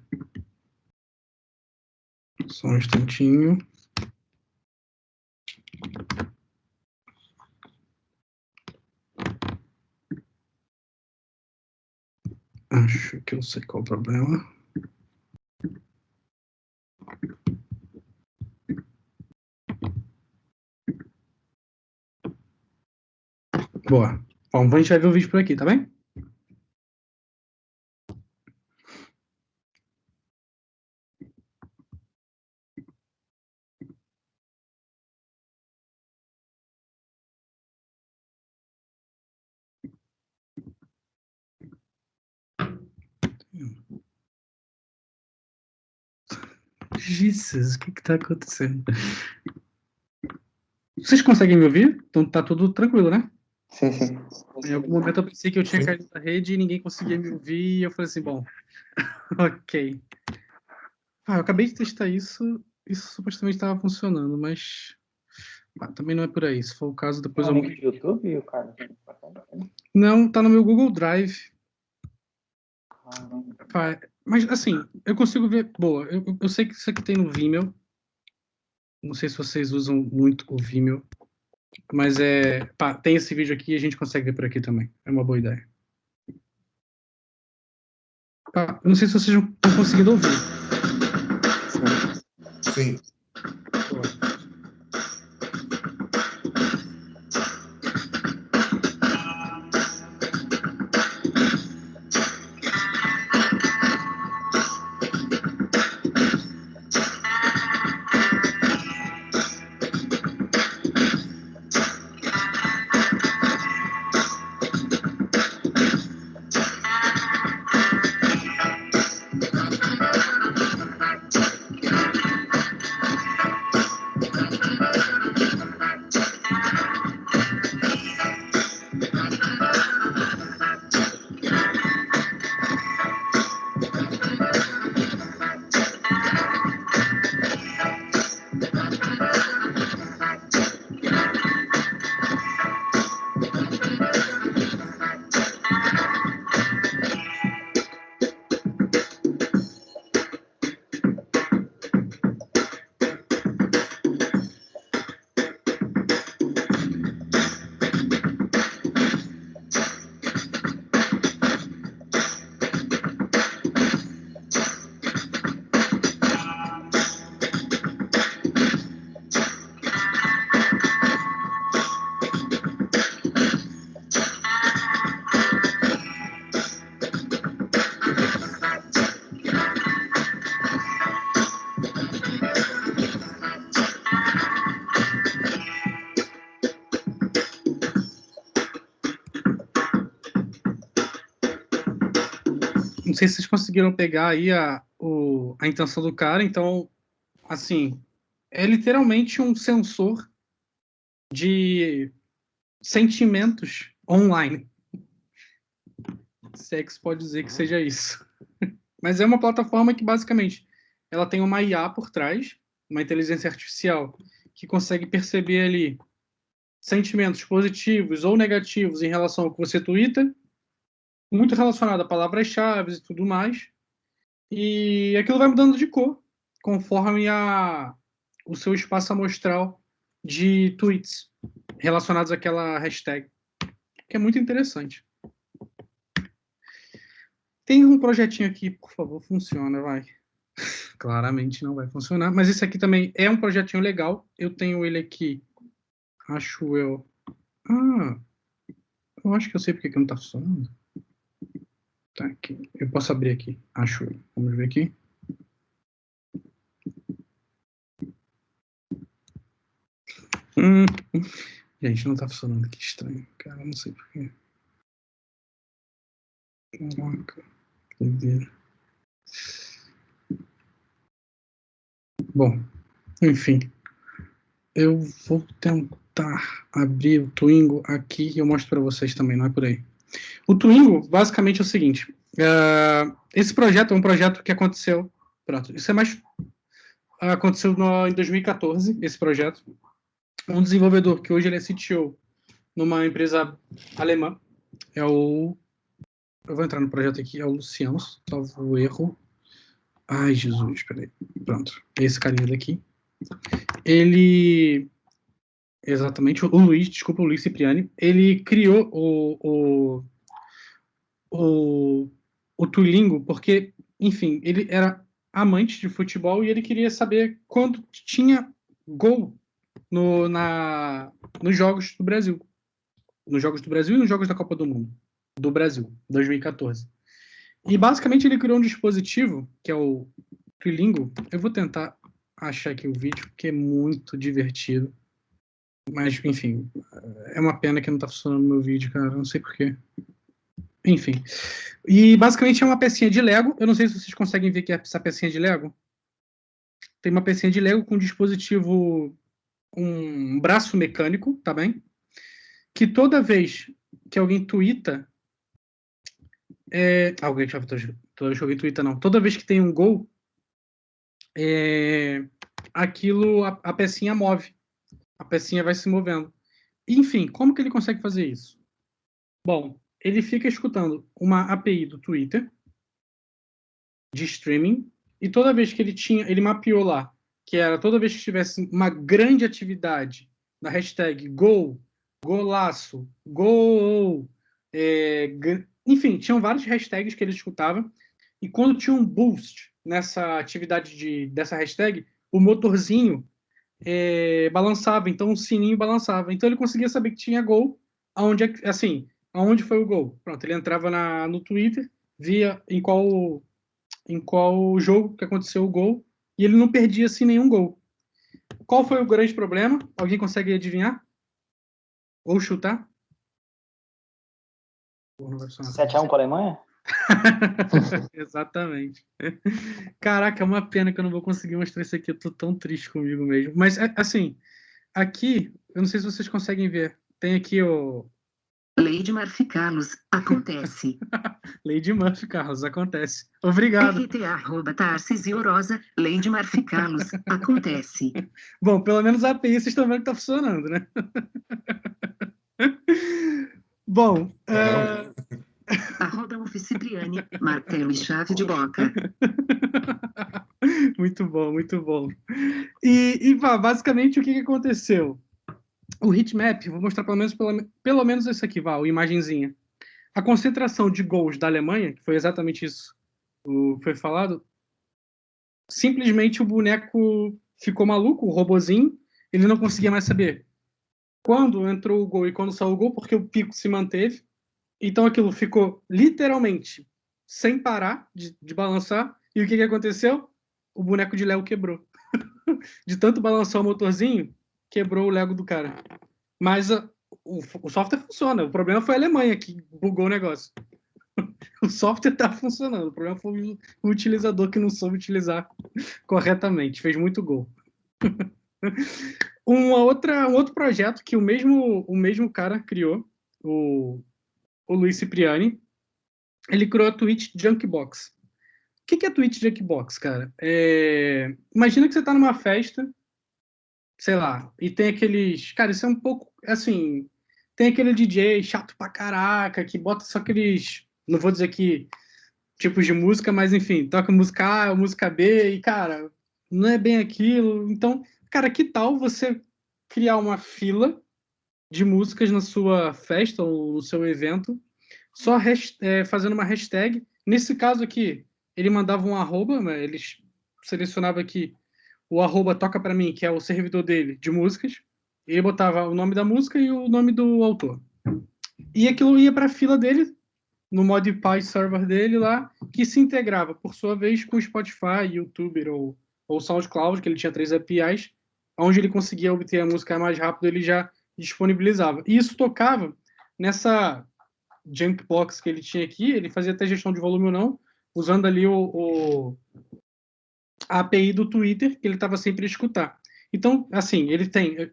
Só um instantinho. Acho que eu sei qual é o problema. Boa. Bom, a gente vai ver o vídeo por aqui, tá bem? Jesus, o que está acontecendo? Vocês conseguem me ouvir? Então tá tudo tranquilo, né? Sim, sim. Em algum momento eu pensei que eu tinha caído da rede e ninguém conseguia me ouvir, e eu falei assim, bom, ok. Eu acabei de testar isso supostamente estava funcionando, mas também não é por aí. Se for o caso, depois eu... link do YouTube, cara? Não, tá no meu Google Drive. Mas, assim, eu consigo ver... Boa, eu sei que isso aqui tem no Vimeo. Não sei se vocês usam muito o Vimeo. Mas tem esse vídeo aqui e a gente consegue ver por aqui também. É uma boa ideia. Eu não sei se vocês estão conseguindo ouvir. Sim. Boa. Não sei se vocês conseguiram pegar aí a intenção do cara. Então, assim, é literalmente um sensor de sentimentos online. Se é que se pode dizer que seja isso. Mas é uma plataforma que, basicamente, ela tem uma IA por trás, uma inteligência artificial, que consegue perceber ali sentimentos positivos ou negativos em relação ao que você twitta, muito relacionado a palavras-chave e tudo mais. E aquilo vai mudando de cor, conforme o seu espaço amostral de tweets relacionados àquela hashtag, que é muito interessante. Tem um projetinho aqui, por favor, funciona, vai. Claramente não vai funcionar, mas esse aqui também é um projetinho legal. Eu tenho ele aqui, acho eu. Eu acho que eu sei porque que não está funcionando. Tá aqui. Eu posso abrir aqui, acho eu. Vamos ver aqui. Gente, não está funcionando. Que estranho. Cara, não sei porquê. Caraca. Que doideira. Bom, enfim. Eu vou tentar abrir o Twingo aqui e eu mostro para vocês também, não é por aí. O Twingo, basicamente, é o seguinte. esse projeto é um projeto que aconteceu. Pronto, isso é mais. Aconteceu em 2014, esse projeto. Um desenvolvedor que hoje ele é CTO numa empresa alemã. É o. Eu vou entrar no projeto aqui, é o Luciano, salvo erro. Ai, Jesus, peraí. Pronto, esse carinha daqui. Ele. Exatamente, o Luiz, desculpa, o Luiz Cipriani. Ele criou o Tulingo porque, enfim, ele era amante de futebol e ele queria saber quanto tinha gol nos Jogos do Brasil. Nos Jogos do Brasil e nos Jogos da Copa do Mundo do Brasil, 2014. E basicamente ele criou um dispositivo, que é o Twilingo. Eu vou tentar achar aqui o vídeo, porque é muito divertido. Mas, enfim, é uma pena que não tá funcionando no meu vídeo, cara. Não sei porquê. Enfim. E basicamente é uma pecinha de Lego. Eu não sei se vocês conseguem ver que é essa pecinha de Lego. Tem uma pecinha de Lego com um dispositivo, um braço mecânico, tá bem? Que toda vez que alguém tuita, toda vez que alguém tuita, não. Toda vez que tem um gol, aquilo, a pecinha move. A pecinha vai se movendo. Enfim, como que ele consegue fazer isso? Bom, ele fica escutando uma API do Twitter de streaming e toda vez que ele mapeou lá, que era toda vez que tivesse uma grande atividade na hashtag gol, golaço, gol, enfim, tinham várias hashtags que ele escutava e quando tinha um boost nessa atividade dessa hashtag, o motorzinho balançava, então o sininho balançava. Então ele conseguia saber que tinha gol, aonde foi o gol. Pronto, ele entrava no Twitter, via em qual jogo que aconteceu o gol, e ele não perdia assim nenhum gol. Qual foi o grande problema? Alguém consegue adivinhar? Ou chutar? 7-1 para a Alemanha? Exatamente. Caraca, é uma pena que eu não vou conseguir mostrar isso aqui. Eu tô tão triste comigo mesmo. Mas, assim, aqui, eu não sei se vocês conseguem ver. Tem aqui o. Lei de Murphy Carlos, acontece. Lei de Murphy Carlos, acontece. Obrigado. RT@Tarcísio Rosa, Lei de Murphy Carlos, acontece. Bom, pelo menos a API vocês estão vendo que tá funcionando, né? Bom. @Cipriani, martelo e chave de boca. Muito bom, muito bom. E basicamente o que aconteceu? O heatmap, vou mostrar pelo menos esse aqui, a imagenzinha. A concentração de gols da Alemanha, que foi exatamente isso que foi falado, simplesmente o boneco ficou maluco, o robozinho, ele não conseguia mais saber quando entrou o gol e quando saiu o gol, porque o pico se manteve. Então aquilo ficou literalmente sem parar de balançar. E o que aconteceu? O boneco de Lego quebrou. De tanto balançar o motorzinho, quebrou o Lego do cara. Mas o software funciona. O problema foi a Alemanha que bugou o negócio. O software está funcionando. O problema foi o utilizador que não soube utilizar corretamente. Fez muito gol. Um outro projeto que o mesmo cara criou, o Luiz Cipriani, ele criou a Twitch Junkbox. O que é Twitch Junkbox, cara? Imagina que você está numa festa, sei lá, e tem aqueles... Cara, isso é um pouco, assim... Tem aquele DJ chato pra caraca, que bota só aqueles... Não vou dizer que tipos de música, mas, enfim, toca música A, música B, e, cara, não é bem aquilo. Então, cara, que tal você criar uma fila de músicas na sua festa ou no seu evento, só fazendo uma hashtag. Nesse caso aqui, ele mandava um arroba, né? Ele selecionava aqui o arroba toca para mim, que é o servidor dele de músicas, e ele botava o nome da música e o nome do autor. E aquilo ia para a fila dele, no Modify server dele lá, que se integrava, por sua vez, com o Spotify, YouTuber ou SoundCloud, que ele tinha 3 APIs, onde ele conseguia obter a música mais rápido, ele já disponibilizava. E isso tocava nessa Junkbox que ele tinha aqui, ele fazia até gestão de volume ou não, usando ali a API do Twitter, que ele estava sempre a escutar. Então, assim, a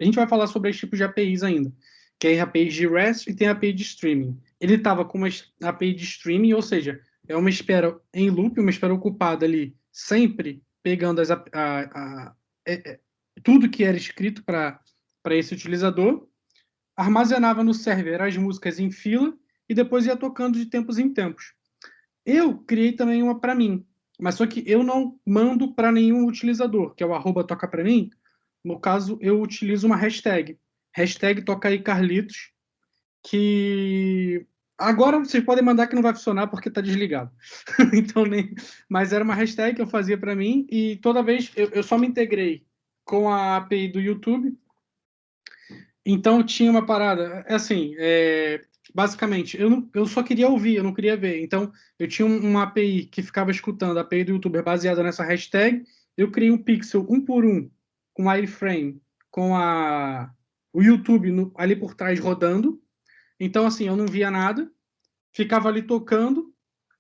gente vai falar sobre esse tipo de APIs ainda, que é a API de REST e tem a API de streaming. Ele estava com uma API de streaming, ou seja, é uma espera em loop, uma espera ocupada ali, sempre pegando tudo que era escrito para esse utilizador, armazenava no server as músicas em fila e depois ia tocando de tempos em tempos. Eu criei também uma para mim, mas só que eu não mando para nenhum utilizador, que é o @toca-pra-mim. No caso, eu utilizo uma hashtag. Hashtag toca aí Carlitos, que agora vocês podem mandar que não vai funcionar porque está desligado. Então, mas era uma hashtag que eu fazia para mim e toda vez eu só me integrei com a API do YouTube. Então tinha uma parada, assim, basicamente, eu só queria ouvir, eu não queria ver. Então eu tinha uma API que ficava escutando, a API do YouTube baseada nessa hashtag. Eu criei um pixel um por um, com wireframe, com o YouTube ali por trás rodando. Então, assim, eu não via nada, ficava ali tocando,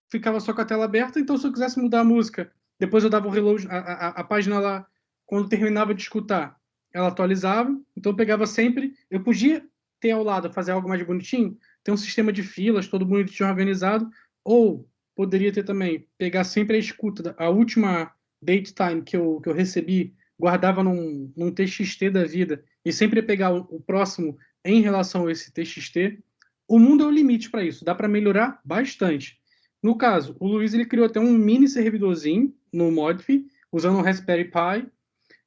ficava só com a tela aberta. Então, se eu quisesse mudar a música, depois eu dava o reload, a página lá, quando terminava de escutar, ela atualizava. Então, eu pegava sempre. Eu podia ter ao lado, fazer algo mais bonitinho, ter um sistema de filas, todo bonitinho organizado, ou poderia ter também, pegar sempre a escuta, a última date time que eu recebi, guardava num TXT da vida, e sempre pegar o próximo em relação a esse TXT. O mundo é o limite para isso, dá para melhorar bastante. No caso, o Luiz ele criou até um mini servidorzinho no Modfi, usando um Raspberry Pi,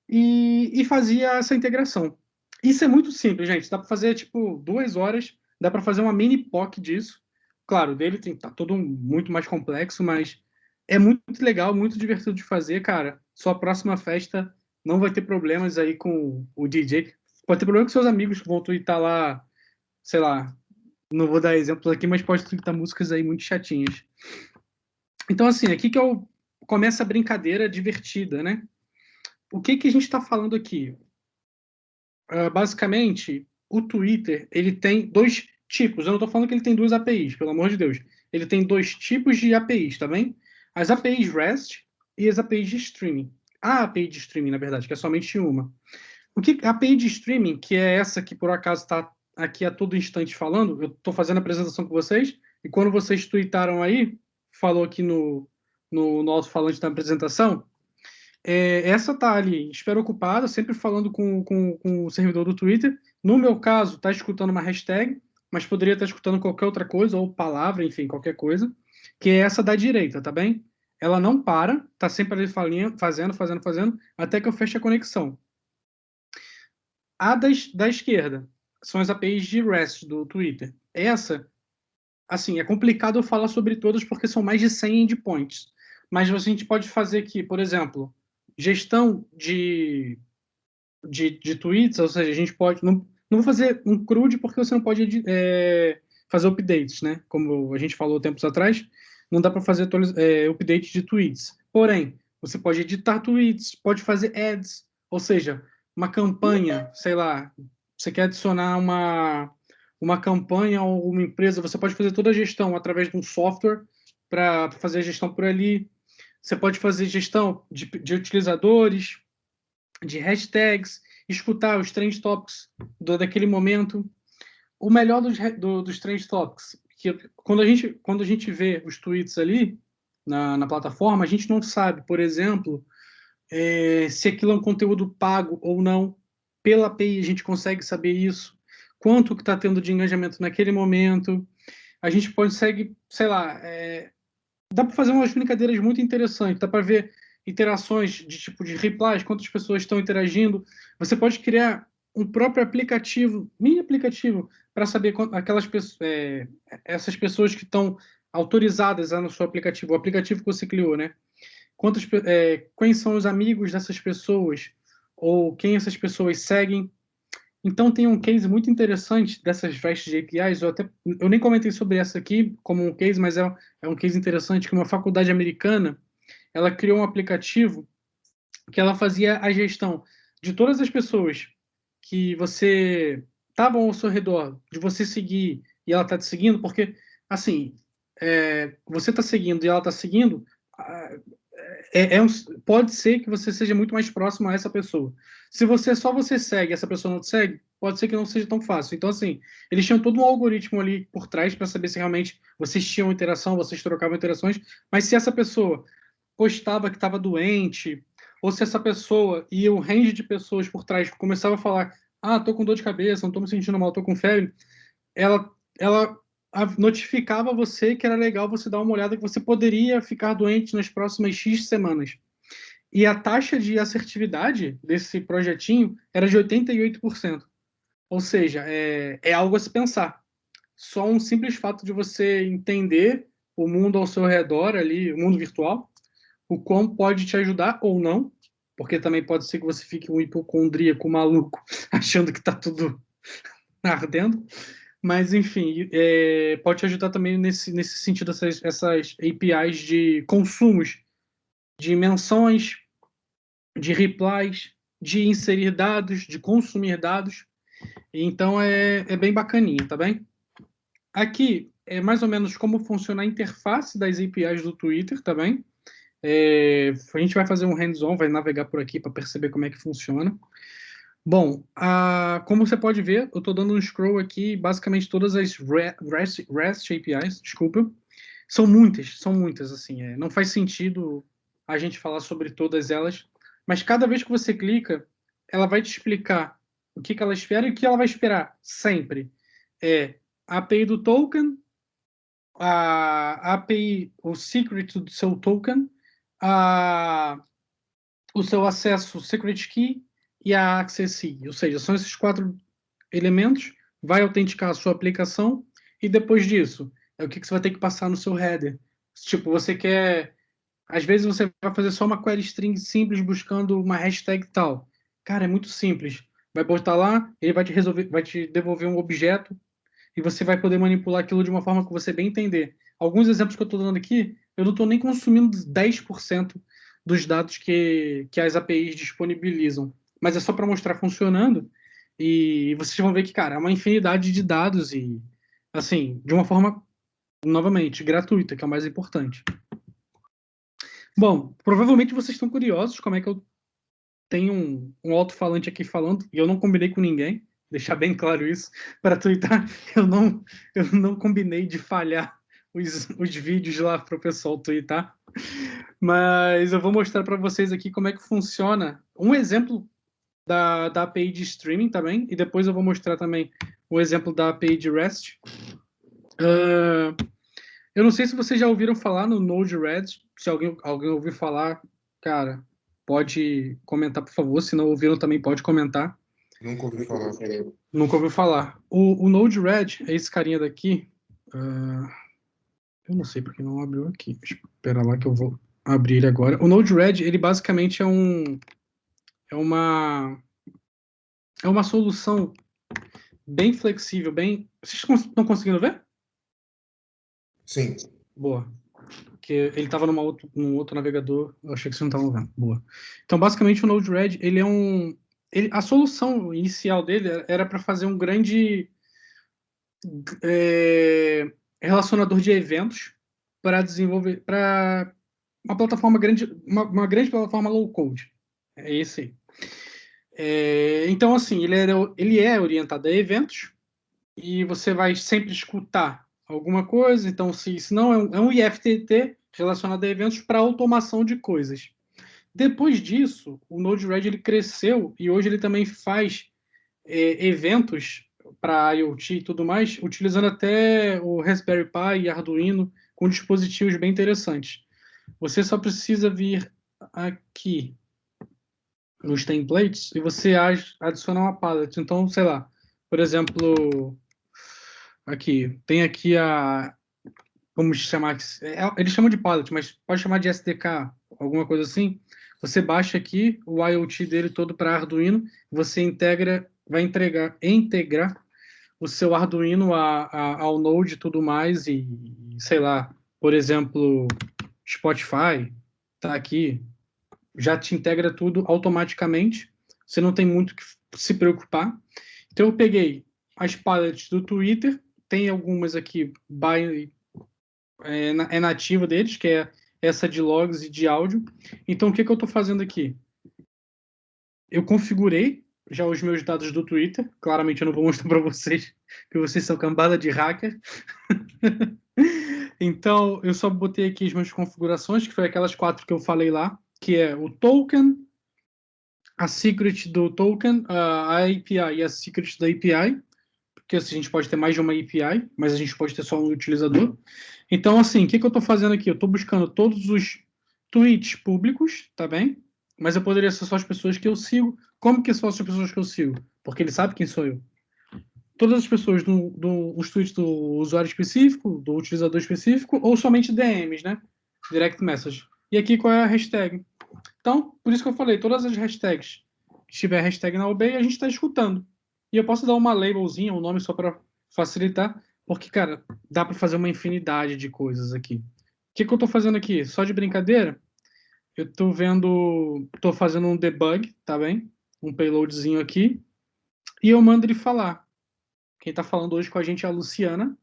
e fazia essa integração. Isso é muito simples, gente. Dá para fazer, tipo, 2 horas, dá para fazer uma mini POC disso. Claro, dele tá todo muito mais complexo, mas é muito legal, muito divertido de fazer, cara. Sua próxima festa não vai ter problemas aí com o DJ. Pode ter problema com seus amigos que vão tweetar lá, sei lá, não vou dar exemplos aqui, mas pode tweetar músicas aí muito chatinhas. Então, assim, aqui que começa a brincadeira divertida, né? O que a gente está falando aqui? Basicamente, o Twitter ele tem dois tipos. Eu não estou falando que ele tem duas APIs, pelo amor de Deus. Ele tem dois tipos de APIs, tá bem? As APIs REST e as APIs de streaming. A API de streaming, na verdade, que é somente uma. A API de streaming, que é essa que por acaso está aqui a todo instante falando, eu estou fazendo a apresentação com vocês, e quando vocês tweetaram aí, falou aqui no nosso falante da apresentação, essa tá ali, espera ocupada, sempre falando com o servidor do Twitter. No meu caso, tá escutando uma hashtag, mas poderia estar escutando qualquer outra coisa, ou palavra, enfim, qualquer coisa, que é essa da direita, tá bem? Ela não para, tá sempre ali fazendo, até que eu feche a conexão. A da esquerda são as APIs de REST do Twitter. Essa, assim, é complicado eu falar sobre todas porque são mais de 100 endpoints. Mas a gente pode fazer aqui, por exemplo, gestão de tweets, ou seja, a gente pode... Não vou fazer um CRUD porque você não pode fazer updates, né? Como a gente falou tempos atrás, não dá para fazer update de tweets. Porém, você pode editar tweets, pode fazer ads, ou seja, uma campanha, sei lá, você quer adicionar uma campanha ou uma empresa, você pode fazer toda a gestão através de um software para fazer a gestão por ali. Você pode fazer gestão de utilizadores, de hashtags, escutar os trend topics daquele momento. O melhor dos trend topics, que quando a gente vê os tweets ali na plataforma, a gente não sabe, por exemplo, se aquilo é um conteúdo pago ou não. Pela API a gente consegue saber isso. Quanto que está tendo de engajamento naquele momento. A gente consegue, sei lá, dá para fazer umas brincadeiras muito interessantes. Dá para ver interações de tipo de replies, quantas pessoas estão interagindo. Você pode criar um próprio aplicativo, mini aplicativo, para saber aquelas pessoas, essas pessoas que estão autorizadas no seu aplicativo, o aplicativo que você criou, né? Quem são os amigos dessas pessoas ou quem essas pessoas seguem. Então tem um case muito interessante dessas vestes de APIs. Eu nem comentei sobre essa aqui como um case, mas é um case interessante que uma faculdade americana ela criou um aplicativo que ela fazia a gestão de todas as pessoas que você estavam ao seu redor, de você seguir e ela está te seguindo, porque assim você está seguindo e ela está seguindo, pode ser que você seja muito mais próximo a essa pessoa. Se você segue e essa pessoa não te segue, pode ser que não seja tão fácil. Então, assim, eles tinham todo um algoritmo ali por trás para saber se realmente vocês tinham interação, vocês trocavam interações, mas se essa pessoa postava que estava doente, ou se essa pessoa e o range de pessoas por trás começava a falar, tô com dor de cabeça, não tô me sentindo mal, tô com febre, ela notificava você que era legal você dar uma olhada, que você poderia ficar doente nas próximas X semanas. E a taxa de assertividade desse projetinho era de 88%. Ou seja, é algo a se pensar. Só um simples fato de você entender o mundo ao seu redor ali, o mundo virtual, o quão pode te ajudar ou não, porque também pode ser que você fique um hipocondríaco maluco, achando que está tudo ardendo. Mas, enfim, pode te ajudar também nesse sentido, essas APIs de consumos, de menções, de replies, de inserir dados, de consumir dados. Então, é bem bacaninha, tá bem? Aqui é mais ou menos como funciona a interface das APIs do Twitter, tá bem? A gente vai fazer um hands-on, vai navegar por aqui para perceber como é que funciona. Bom, como você pode ver, eu estou dando um scroll aqui, basicamente todas as REST APIs, desculpa, são muitas, assim, não faz sentido a gente falar sobre todas elas, mas cada vez que você clica, ela vai te explicar o que ela espera e o que ela vai esperar sempre. A API do token, a API, o secret do seu token, o seu acesso secret key e a access key. Ou seja, são esses 4 elementos, vai autenticar a sua aplicação e depois disso, é o que você vai ter que passar no seu header. Tipo, você quer... Às vezes você vai fazer só uma query string simples buscando uma hashtag tal. Cara, é muito simples. Vai botar lá, ele vai te devolver um objeto e você vai poder manipular aquilo de uma forma que você bem entender. Alguns exemplos que eu estou dando aqui, eu não estou nem consumindo 10% dos dados que as APIs disponibilizam. Mas é só para mostrar funcionando e vocês vão ver que, cara, é uma infinidade de dados e, assim, de uma forma, novamente, gratuita, que é o mais importante. Bom, provavelmente vocês estão curiosos como é que eu tenho um alto-falante aqui falando e eu não combinei com ninguém. Deixar bem claro isso para twittar. Eu não combinei de falhar os vídeos lá para o pessoal twittar. Mas eu vou mostrar para vocês aqui como é que funciona. Um exemplo da API de streaming também. E depois eu vou mostrar também o exemplo da API de REST. Eu não sei se vocês já ouviram falar no Node-RED. Se alguém ouviu falar, cara, pode comentar, por favor. Se não ouviram, também pode comentar. Nunca ouvi falar. Nunca ouviu falar. O Node-RED é esse carinha daqui. Eu não sei porque não abriu aqui. Espera lá que eu vou abrir ele agora. O Node-RED, ele basicamente é uma solução bem flexível, bem... Vocês estão conseguindo ver? Sim. Boa. Porque ele estava num outro navegador, eu achei que vocês não estavam vendo. Boa. Então, basicamente, o Node-RED, ele é a solução inicial dele era para fazer um grande relacionador de eventos para desenvolver para uma plataforma grande, uma grande plataforma low code. É esse aí. Então, assim, ele é orientado a eventos e você vai sempre escutar alguma coisa. Então, se não é um IFTT relacionado a eventos para automação de coisas. Depois disso, o Node-RED ele cresceu e hoje ele também faz eventos para IoT e tudo mais, utilizando até o Raspberry Pi e Arduino com dispositivos bem interessantes. Você só precisa vir aqui nos templates e você adicionar uma palette. Então, sei lá, por exemplo, aqui, tem aqui vamos chamar, eles chamam de palette, mas pode chamar de SDK, alguma coisa assim. Você baixa aqui o IoT dele todo para Arduino, você vai integrar o seu Arduino ao Node e tudo mais, e sei lá, por exemplo, Spotify, tá aqui, já te integra tudo automaticamente, você não tem muito que se preocupar. Então eu peguei as palettes do Twitter, tem algumas aqui nativa deles, que é essa de logs e de áudio. Então o que eu estou fazendo aqui? Eu configurei, já os meus dados do Twitter. Claramente eu não vou mostrar para vocês, que vocês são cambada de hacker. Então, eu só botei aqui as minhas configurações, que foi aquelas 4 que eu falei lá, que é o token, a secret do token, a API e a secret da API, porque assim, a gente pode ter mais de uma API, mas a gente pode ter só um utilizador. Então, assim, o que eu estou fazendo aqui? Eu estou buscando todos os tweets públicos, tá bem? Mas eu poderia ser só as pessoas que eu sigo. Como que são as pessoas que eu sigo? Porque ele sabe quem sou eu. Todas as pessoas os tweets do usuário específico, do utilizador específico, ou somente DMs, né? Direct Message. E aqui qual é a hashtag? Então, por isso que eu falei, todas as hashtags que tiver hashtag na OBEI, a gente está escutando. E eu posso dar uma labelzinha, um nome só para facilitar, porque, cara, dá para fazer uma infinidade de coisas aqui. O que eu estou fazendo aqui? Só de brincadeira, eu estou fazendo um debug, tá bem? Um payloadzinho aqui, e eu mando ele falar. Quem está falando hoje com a gente é a Luciana,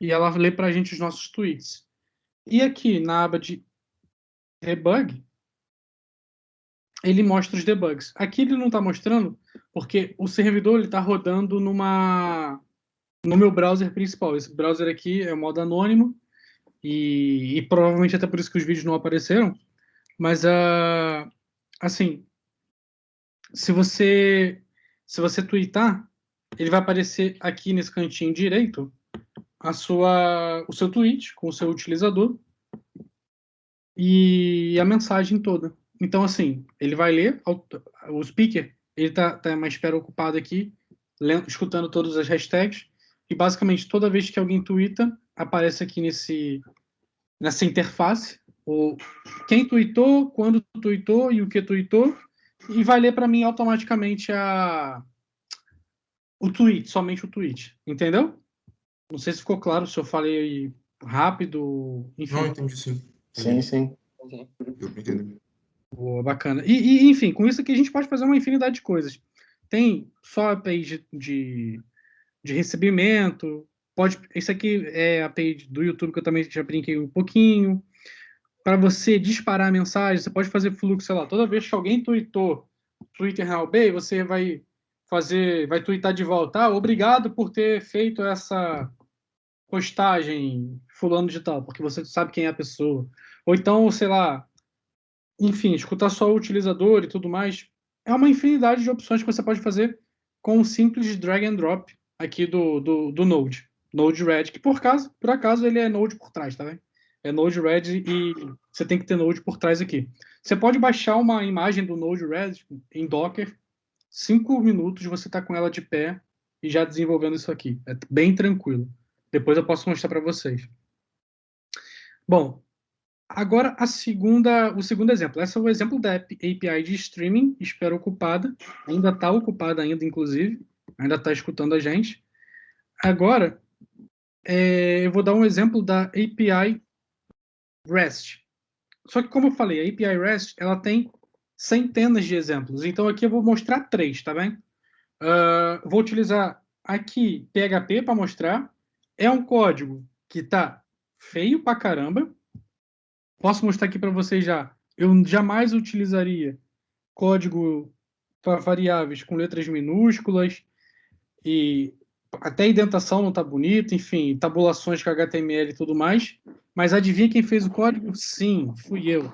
e ela lê para a gente os nossos tweets. E aqui, na aba de debug, ele mostra os debugs. Aqui ele não está mostrando, porque o servidor está rodando no meu browser principal. Esse browser aqui é o modo anônimo, e provavelmente até por isso que os vídeos não apareceram. Mas, assim, se você tweetar, ele vai aparecer aqui nesse cantinho direito o seu tweet com o seu utilizador e a mensagem toda. Então, assim, ele vai ler, o speaker, ele tá mais preocupado aqui, escutando todas as hashtags, e basicamente toda vez que alguém twitta, aparece aqui nessa interface, quem tweetou, quando tweetou e o que tweetou, e vai ler para mim automaticamente o tweet, somente o tweet. Entendeu? Não sei se ficou claro, se eu falei rápido, enfim. Não, entendi sim. Sim. Deu pra entender. Boa, bacana. Enfim, com isso aqui a gente pode fazer uma infinidade de coisas. Tem só a API de recebimento, isso aqui é a API do YouTube, que eu também já brinquei um pouquinho. Para você disparar a mensagem, você pode fazer fluxo, sei lá, toda vez que alguém tweetou Twitter Real Bay, você vai tweetar de volta. Obrigado por ter feito essa postagem fulano de tal, porque você sabe quem é a pessoa. Ou então, sei lá, enfim, escutar só o utilizador e tudo mais. É uma infinidade de opções que você pode fazer com um simples drag and drop aqui do Node. Node-RED, que por acaso ele é Node por trás, tá vendo? É Node-RED e você tem que ter Node por trás aqui. Você pode baixar uma imagem do Node-RED em Docker, 5 minutos você tá com ela de pé e já desenvolvendo isso aqui. É bem tranquilo. Depois eu posso mostrar para vocês. Bom, agora o segundo exemplo. Esse é o exemplo da API de streaming, espero ocupada. Ainda está ocupada ainda, inclusive. Ainda está escutando a gente. Agora, eu vou dar um exemplo da API REST. Só que, como eu falei, a API REST ela tem centenas de exemplos. Então, aqui eu vou mostrar 3, tá bem? Vou utilizar aqui PHP para mostrar. É um código que está feio pra caramba. Posso mostrar aqui para vocês já. Eu jamais utilizaria código para variáveis com letras minúsculas e até a indentação não está bonita, enfim, tabulações com HTML e tudo mais. Mas adivinha quem fez o código? Sim, fui eu.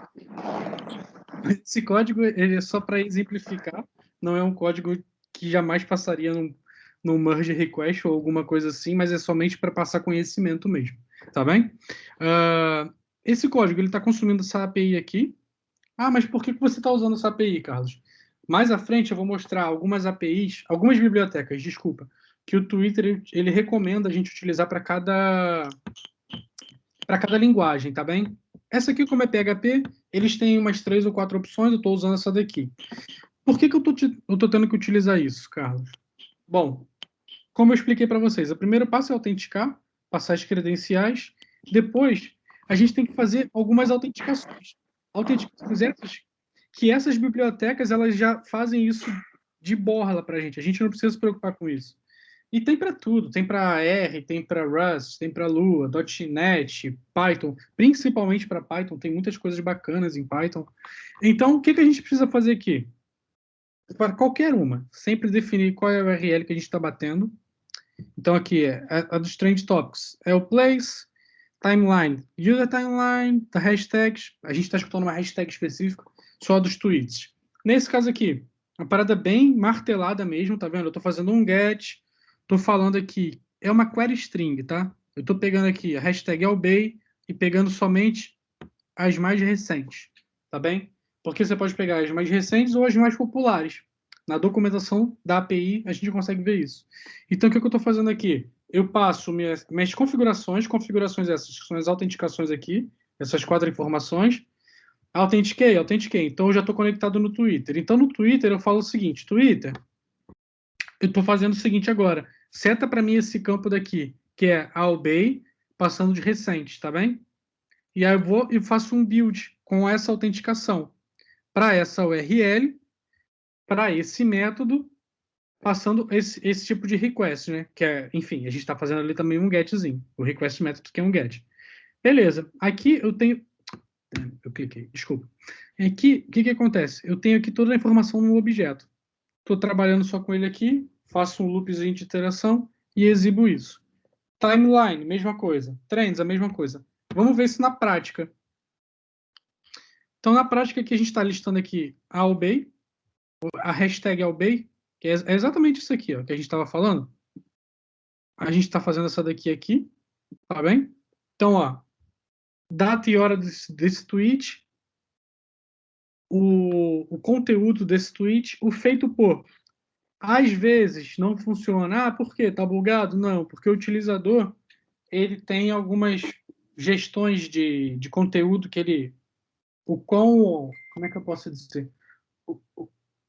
Esse código ele é só para exemplificar, não é um código que jamais passaria no merge request ou alguma coisa assim, mas é somente para passar conhecimento mesmo, tá bem? Esse código ele está consumindo essa API aqui. Mas por que você está usando essa API, Carlos? Mais à frente eu vou mostrar algumas APIs, algumas bibliotecas, desculpa, que o Twitter ele recomenda a gente utilizar para cada linguagem, tá bem? Essa aqui, como é PHP, eles têm umas 3 ou 4 opções, eu estou usando essa daqui. Por que eu tô tendo que utilizar isso, Carlos? Bom, como eu expliquei para vocês, o primeiro passo é autenticar, passar as credenciais. Depois, a gente tem que fazer algumas autenticações. Autenticações essas bibliotecas elas já fazem isso de borla para a gente. A gente não precisa se preocupar com isso. E tem para tudo. Tem para R, tem para Rust, tem para Lua, .NET, Python. Principalmente para Python. Tem muitas coisas bacanas em Python. Então, o que a gente precisa fazer aqui? para qualquer uma, sempre definir qual é a URL que a gente está batendo. Então, aqui é a dos Trend Topics. É o Place, Timeline, User Timeline, da Hashtags. A gente está escutando uma hashtag específica, só dos tweets. Nesse caso aqui, uma parada bem martelada mesmo, tá vendo? Eu estou fazendo um get, estou falando aqui, é uma query string, tá? Eu estou pegando aqui a hashtag albay e pegando somente as mais recentes, tá bem? Porque você pode pegar as mais recentes ou as mais populares. Na documentação da API, a gente consegue ver isso. Então, o que eu estou fazendo aqui? Eu passo minhas configurações essas que são as autenticações aqui, essas 4 informações. Autentiquei. Então, eu já estou conectado no Twitter. Então, no Twitter, eu falo o seguinte, Twitter, eu estou fazendo o seguinte agora, seta para mim esse campo daqui, que é albay, passando de recente, tá bem? E aí eu vou e faço um build com essa autenticação para essa URL, para esse método, passando esse tipo de request, né? Que é, enfim, a gente está fazendo ali também um getzinho, o request method que é um get. Beleza. Aqui eu tenho... Eu cliquei, desculpa. Aqui, o que acontece? Eu tenho aqui toda a informação no objeto. Estou trabalhando só com ele aqui, faço um loopzinho de iteração e exibo isso. Timeline, mesma coisa. Trends, a mesma coisa. Vamos ver isso na prática. Então, na prática, aqui a gente está listando aqui a albay, a hashtag albay, que é exatamente isso aqui, ó, que a gente estava falando. A gente está fazendo essa daqui aqui, tá bem? Então, ó, data e hora desse tweet, o conteúdo desse tweet, o feito por. Às vezes não funciona. Ah, por quê? Tá bugado? Não, porque o utilizador ele tem algumas gestões de conteúdo que ele... Como é que eu posso dizer?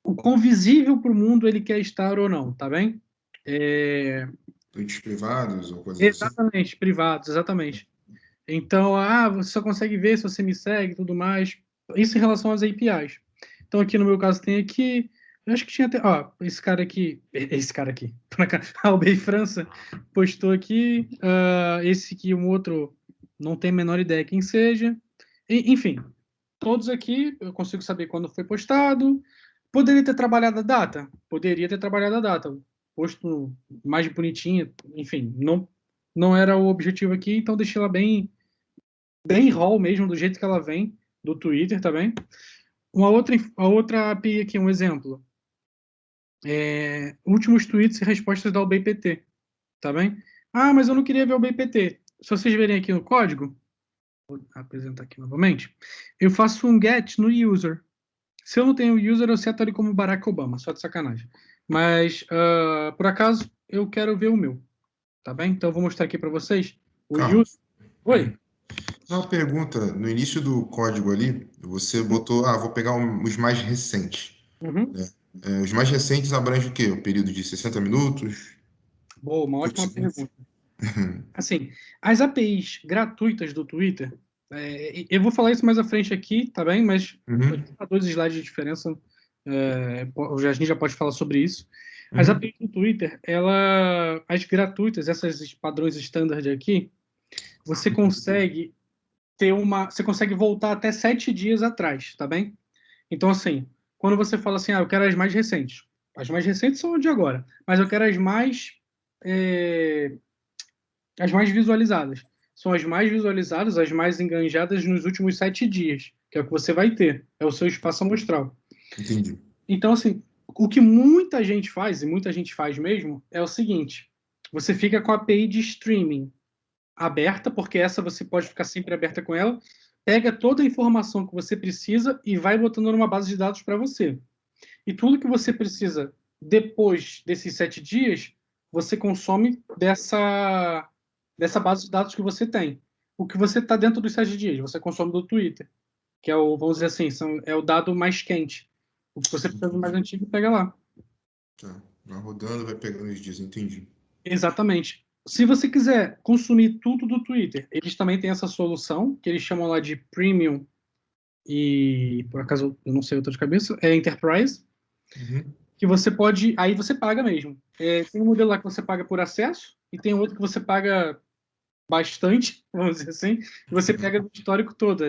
O quão visível para o mundo ele quer estar ou não, tá bem? Tweets privados ou coisas assim? Exatamente, privados, exatamente. Então, você só consegue ver se você me segue e tudo mais. Isso em relação às APIs. Então, aqui no meu caso tem aqui, eu acho que tinha até, esse cara aqui, pra cá, Albei França, postou aqui, esse aqui, um outro, não tenho a menor ideia quem seja. Enfim, todos aqui, eu consigo saber quando foi postado. Poderia ter trabalhado a data? Poderia ter trabalhado a data. Posto mais bonitinho, enfim, não era o objetivo aqui, então deixei ela bem raw mesmo, do jeito que ela vem, do Twitter, tá bem? A outra API aqui, um exemplo. Últimos tweets e respostas da UBPT, tá bem? Mas eu não queria ver o UBPT. Se vocês verem aqui no código, vou apresentar aqui novamente, eu faço um get no user. Se eu não tenho user, eu seto ali como Barack Obama, só de sacanagem. Mas, por acaso, eu quero ver o meu, tá bem? Então, eu vou mostrar aqui para vocês o Calma. user. Oi? Uma pergunta, no início do código ali, você botou, vou pegar os mais recentes. Uhum. Os mais recentes abrangem o quê? O período de 60 minutos? Boa, uma ótima pergunta. Assim, as APIs gratuitas do Twitter, eu vou falar isso mais à frente aqui, tá bem? Mas há 2 slides de diferença, a gente já pode falar sobre isso. As APIs do Twitter, as gratuitas, essas padrões standard aqui, você consegue você consegue voltar até 7 dias atrás, tá bem? Então, assim, quando você fala assim, eu quero as mais recentes. As mais recentes são de agora, mas eu quero as mais visualizadas. São as mais visualizadas, as mais enganjadas nos últimos 7 dias, que é o que você vai ter. É o seu espaço amostral. Entendi. Então, assim, o que muita gente faz, e muita gente faz mesmo, é o seguinte. Você fica com a API de streaming aberta, porque essa você pode ficar sempre aberta com ela, pega toda a informação que você precisa e vai botando numa base de dados para você. E tudo que você precisa depois desses 7 dias, você consome dessa base de dados que você tem. O que você está dentro dos 7 dias, você consome do Twitter, que é vamos dizer assim, é o dado mais quente. O que você precisa do mais antigo, pega lá. Tá. Vai rodando, vai pegando os dias, entendi. Exatamente. Se você quiser consumir tudo do Twitter, eles também têm essa solução, que eles chamam lá de Premium, e por acaso eu não sei outra de cabeça, é Enterprise, que você pode, aí você paga mesmo. Tem um modelo lá que você paga por acesso, e tem outro que você paga bastante, vamos dizer assim, e você pega o histórico todo,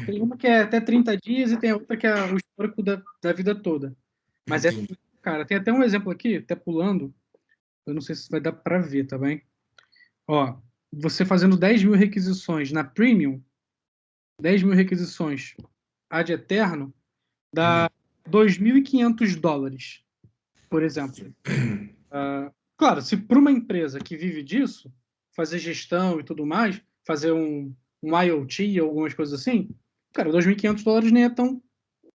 tem uma que é até 30 dias e tem a outra que é o histórico da vida toda. Mas Entendi. cara, tem até um exemplo aqui, até pulando, eu não sei se vai dar para ver, tá bem? Ó, você fazendo 10 mil requisições na Premium, 10 mil requisições ad eterno, dá $2.500, por exemplo. Claro, se para uma empresa que vive disso, fazer gestão e tudo mais, fazer um IoT ou algumas coisas assim, cara, $2.500 nem é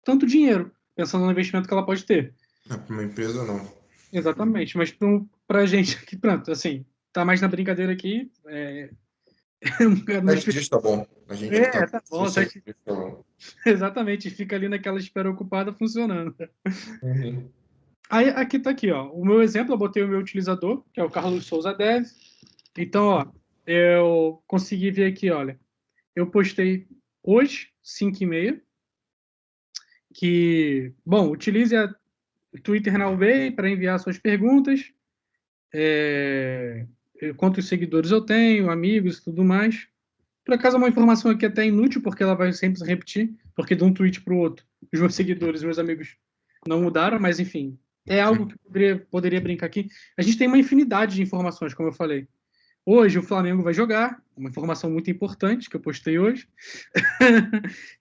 tanto dinheiro, pensando no investimento que ela pode ter. Para uma empresa, não. Exatamente, mas para a gente aqui, pronto, assim, tá mais na brincadeira aqui. Sete dias tá bom. A gente que tá Tá com bom, 7 dias tá bom. exatamente, fica ali naquela espera ocupada funcionando. Uhum. Aí aqui tá aqui, ó. O meu exemplo, eu botei o meu utilizador, que é o Carlos Souza Dev. Então, ó, eu consegui ver aqui, olha. Eu postei hoje, 5h30, que, bom, utilize a Twitter Now Way para enviar suas perguntas, quantos seguidores eu tenho, amigos e tudo mais. Por acaso é uma informação aqui até inútil, porque ela vai sempre se repetir, porque de um tweet para o outro, os meus seguidores, meus amigos não mudaram, mas enfim, é algo que eu poderia brincar aqui. A gente tem uma infinidade de informações, como eu falei. Hoje o Flamengo vai jogar, uma informação muito importante que eu postei hoje.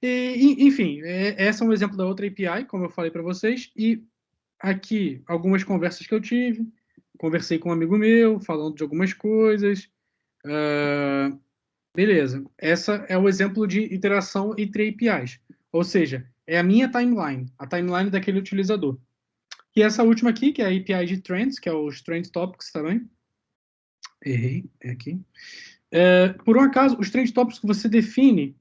Enfim, essa é um exemplo da outra API, como eu falei para vocês. E aqui, algumas conversas que eu tive. Conversei com um amigo meu, falando de algumas coisas. Beleza. Essa é o exemplo de interação entre APIs. Ou seja, é a minha timeline, a timeline daquele utilizador. E essa última aqui, que é a API de Trends, que é os Trend Topics também. Errei, é aqui. Por um acaso, os Trend Topics que você define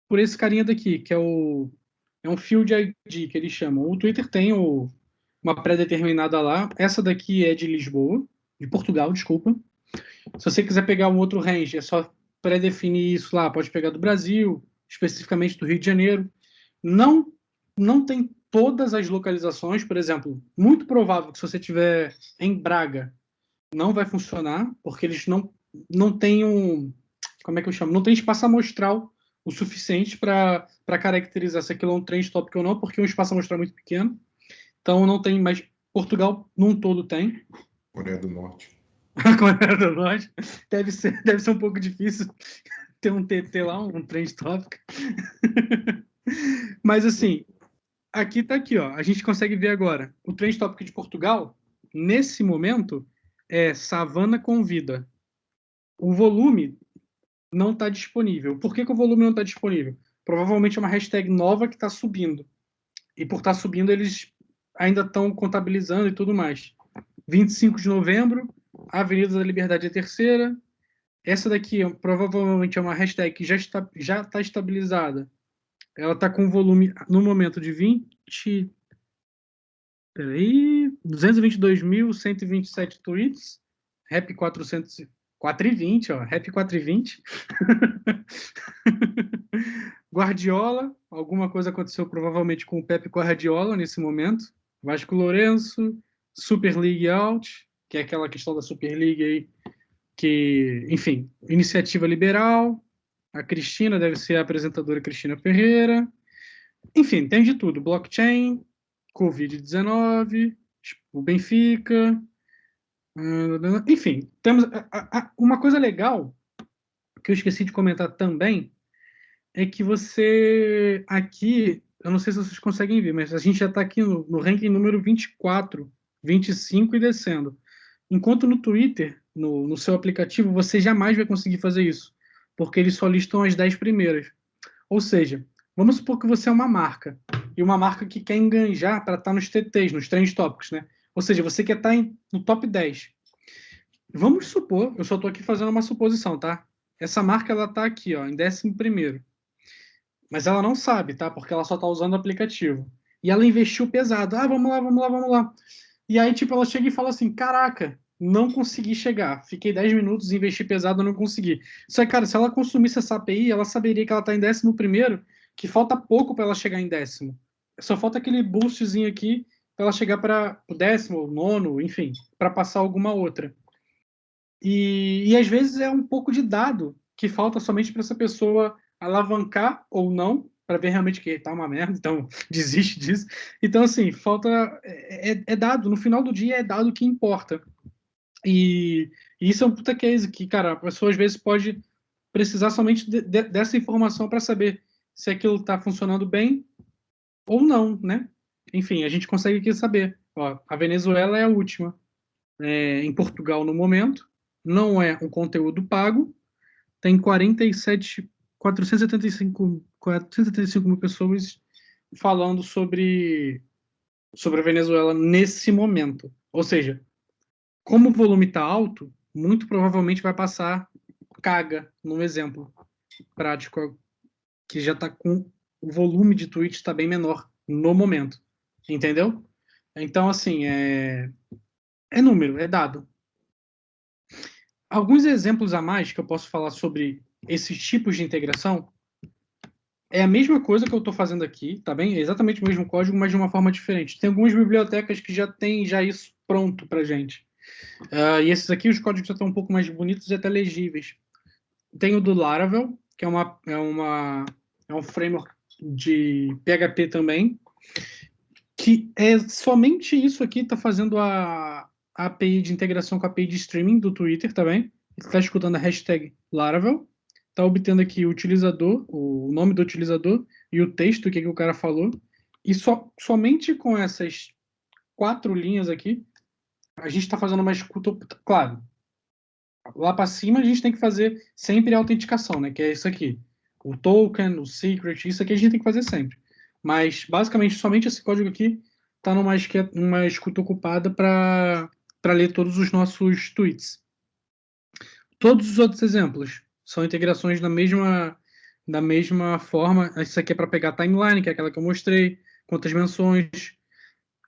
por esse carinha daqui, que é um field ID, que eles chamam. O Twitter tem uma pré-determinada lá. Essa daqui é de Lisboa, de Portugal, desculpa. Se você quiser pegar um outro range, é só pré-definir isso lá. Pode pegar do Brasil, especificamente do Rio de Janeiro. Não tem todas as localizações. Por exemplo, muito provável que se você estiver em Braga, não vai funcionar, porque eles não têm como é que eu chamo? Não tem espaço amostral o suficiente para caracterizar se aquilo é um trend topic ou não, porque o espaço amostral é muito pequeno. Então não tem mais. Portugal num todo tem. Coreia do Norte. A Coreia do Norte deve ser um pouco difícil ter um TT lá, um trend topic. Mas assim, aqui tá aqui, ó. A gente consegue ver agora. O trend topic de Portugal, nesse momento, é Savana Convida. O volume não está disponível. Por que o volume não está disponível? Provavelmente é uma hashtag nova que está subindo. E por estar subindo, eles ainda estão contabilizando e tudo mais. 25 de novembro, Avenida da Liberdade é terceira. Essa daqui provavelmente é uma hashtag que já está estabilizada. Ela está com volume, no momento, de 222.127 tweets. Rap 420, ó. Rap 420. Guardiola, alguma coisa aconteceu provavelmente com o Pepe Guardiola nesse momento. Vasco Lourenço, Super League Out, que é aquela questão da Super League aí, que, enfim, iniciativa liberal. A Cristina deve ser a apresentadora Cristina Ferreira. Enfim, tem de tudo. Blockchain, Covid-19, o Benfica. Enfim, temos uma coisa legal que eu esqueci de comentar também é que você aqui, eu não sei se vocês conseguem ver, mas a gente já está aqui no ranking número 24, 25 e descendo. Enquanto no Twitter, no seu aplicativo, você jamais vai conseguir fazer isso, porque eles só listam as 10 primeiras. Ou seja, vamos supor que você é uma marca, e uma marca que quer enganjar para estar nos TTs, nos Trend Topics, né? Ou seja, você quer estar no top 10. Vamos supor, eu só estou aqui fazendo uma suposição, tá? Essa marca, ela está aqui, ó, em 11º. Mas ela não sabe, tá? Porque ela só tá usando o aplicativo. E ela investiu pesado. Ah, vamos lá, vamos lá, vamos lá. E aí, tipo, ela chega e fala assim, caraca, não consegui chegar. Fiquei 10 minutos, investi pesado, não consegui. Só que, cara, se ela consumisse essa API, ela saberia que ela tá em 11º, que falta pouco para ela chegar em 10º. Só falta aquele boostzinho aqui para ela chegar para o 10º, 9º, enfim, para passar alguma outra. E às vezes é um pouco de dado que falta somente para essa pessoa alavancar ou não para ver realmente que tá uma merda, então desiste disso. Então, assim, falta... É dado, no final do dia é dado que importa. E isso é um puta case que, cara, a pessoa às vezes pode precisar somente dessa informação para saber se aquilo está funcionando bem ou não, né? Enfim, a gente consegue aqui saber. Ó, a Venezuela é a última em Portugal no momento, não é um conteúdo pago, tem 475 mil pessoas falando sobre a Venezuela nesse momento. Ou seja, como o volume está alto, muito provavelmente vai passar Kaga, num exemplo prático, que já está com o volume de tweets está bem menor no momento. Entendeu? Então, assim, é número, é dado. Alguns exemplos a mais que eu posso falar sobre esses tipos de integração é a mesma coisa que eu estou fazendo aqui, tá bem? É exatamente o mesmo código, mas de uma forma diferente. Tem algumas bibliotecas que já têm já isso pronto para gente. E esses aqui, os códigos já estão um pouco mais bonitos e até legíveis. Tem o do Laravel, que é um framework de PHP também, que é somente isso aqui, está fazendo a API de integração com a API de streaming do Twitter também. Está escutando a hashtag Laravel, está obtendo aqui o utilizador, o nome do utilizador e o texto que o cara falou. E somente com essas 4 linhas aqui, a gente está fazendo uma escuta. Claro, lá para cima a gente tem que fazer sempre a autenticação, né? Que é isso aqui. O token, o secret, isso aqui a gente tem que fazer sempre. Mas, basicamente, somente esse código aqui está numa escuta ocupada para ler todos os nossos tweets. Todos os outros exemplos são integrações da mesma forma. Isso aqui é para pegar a timeline, que é aquela que eu mostrei, quantas menções,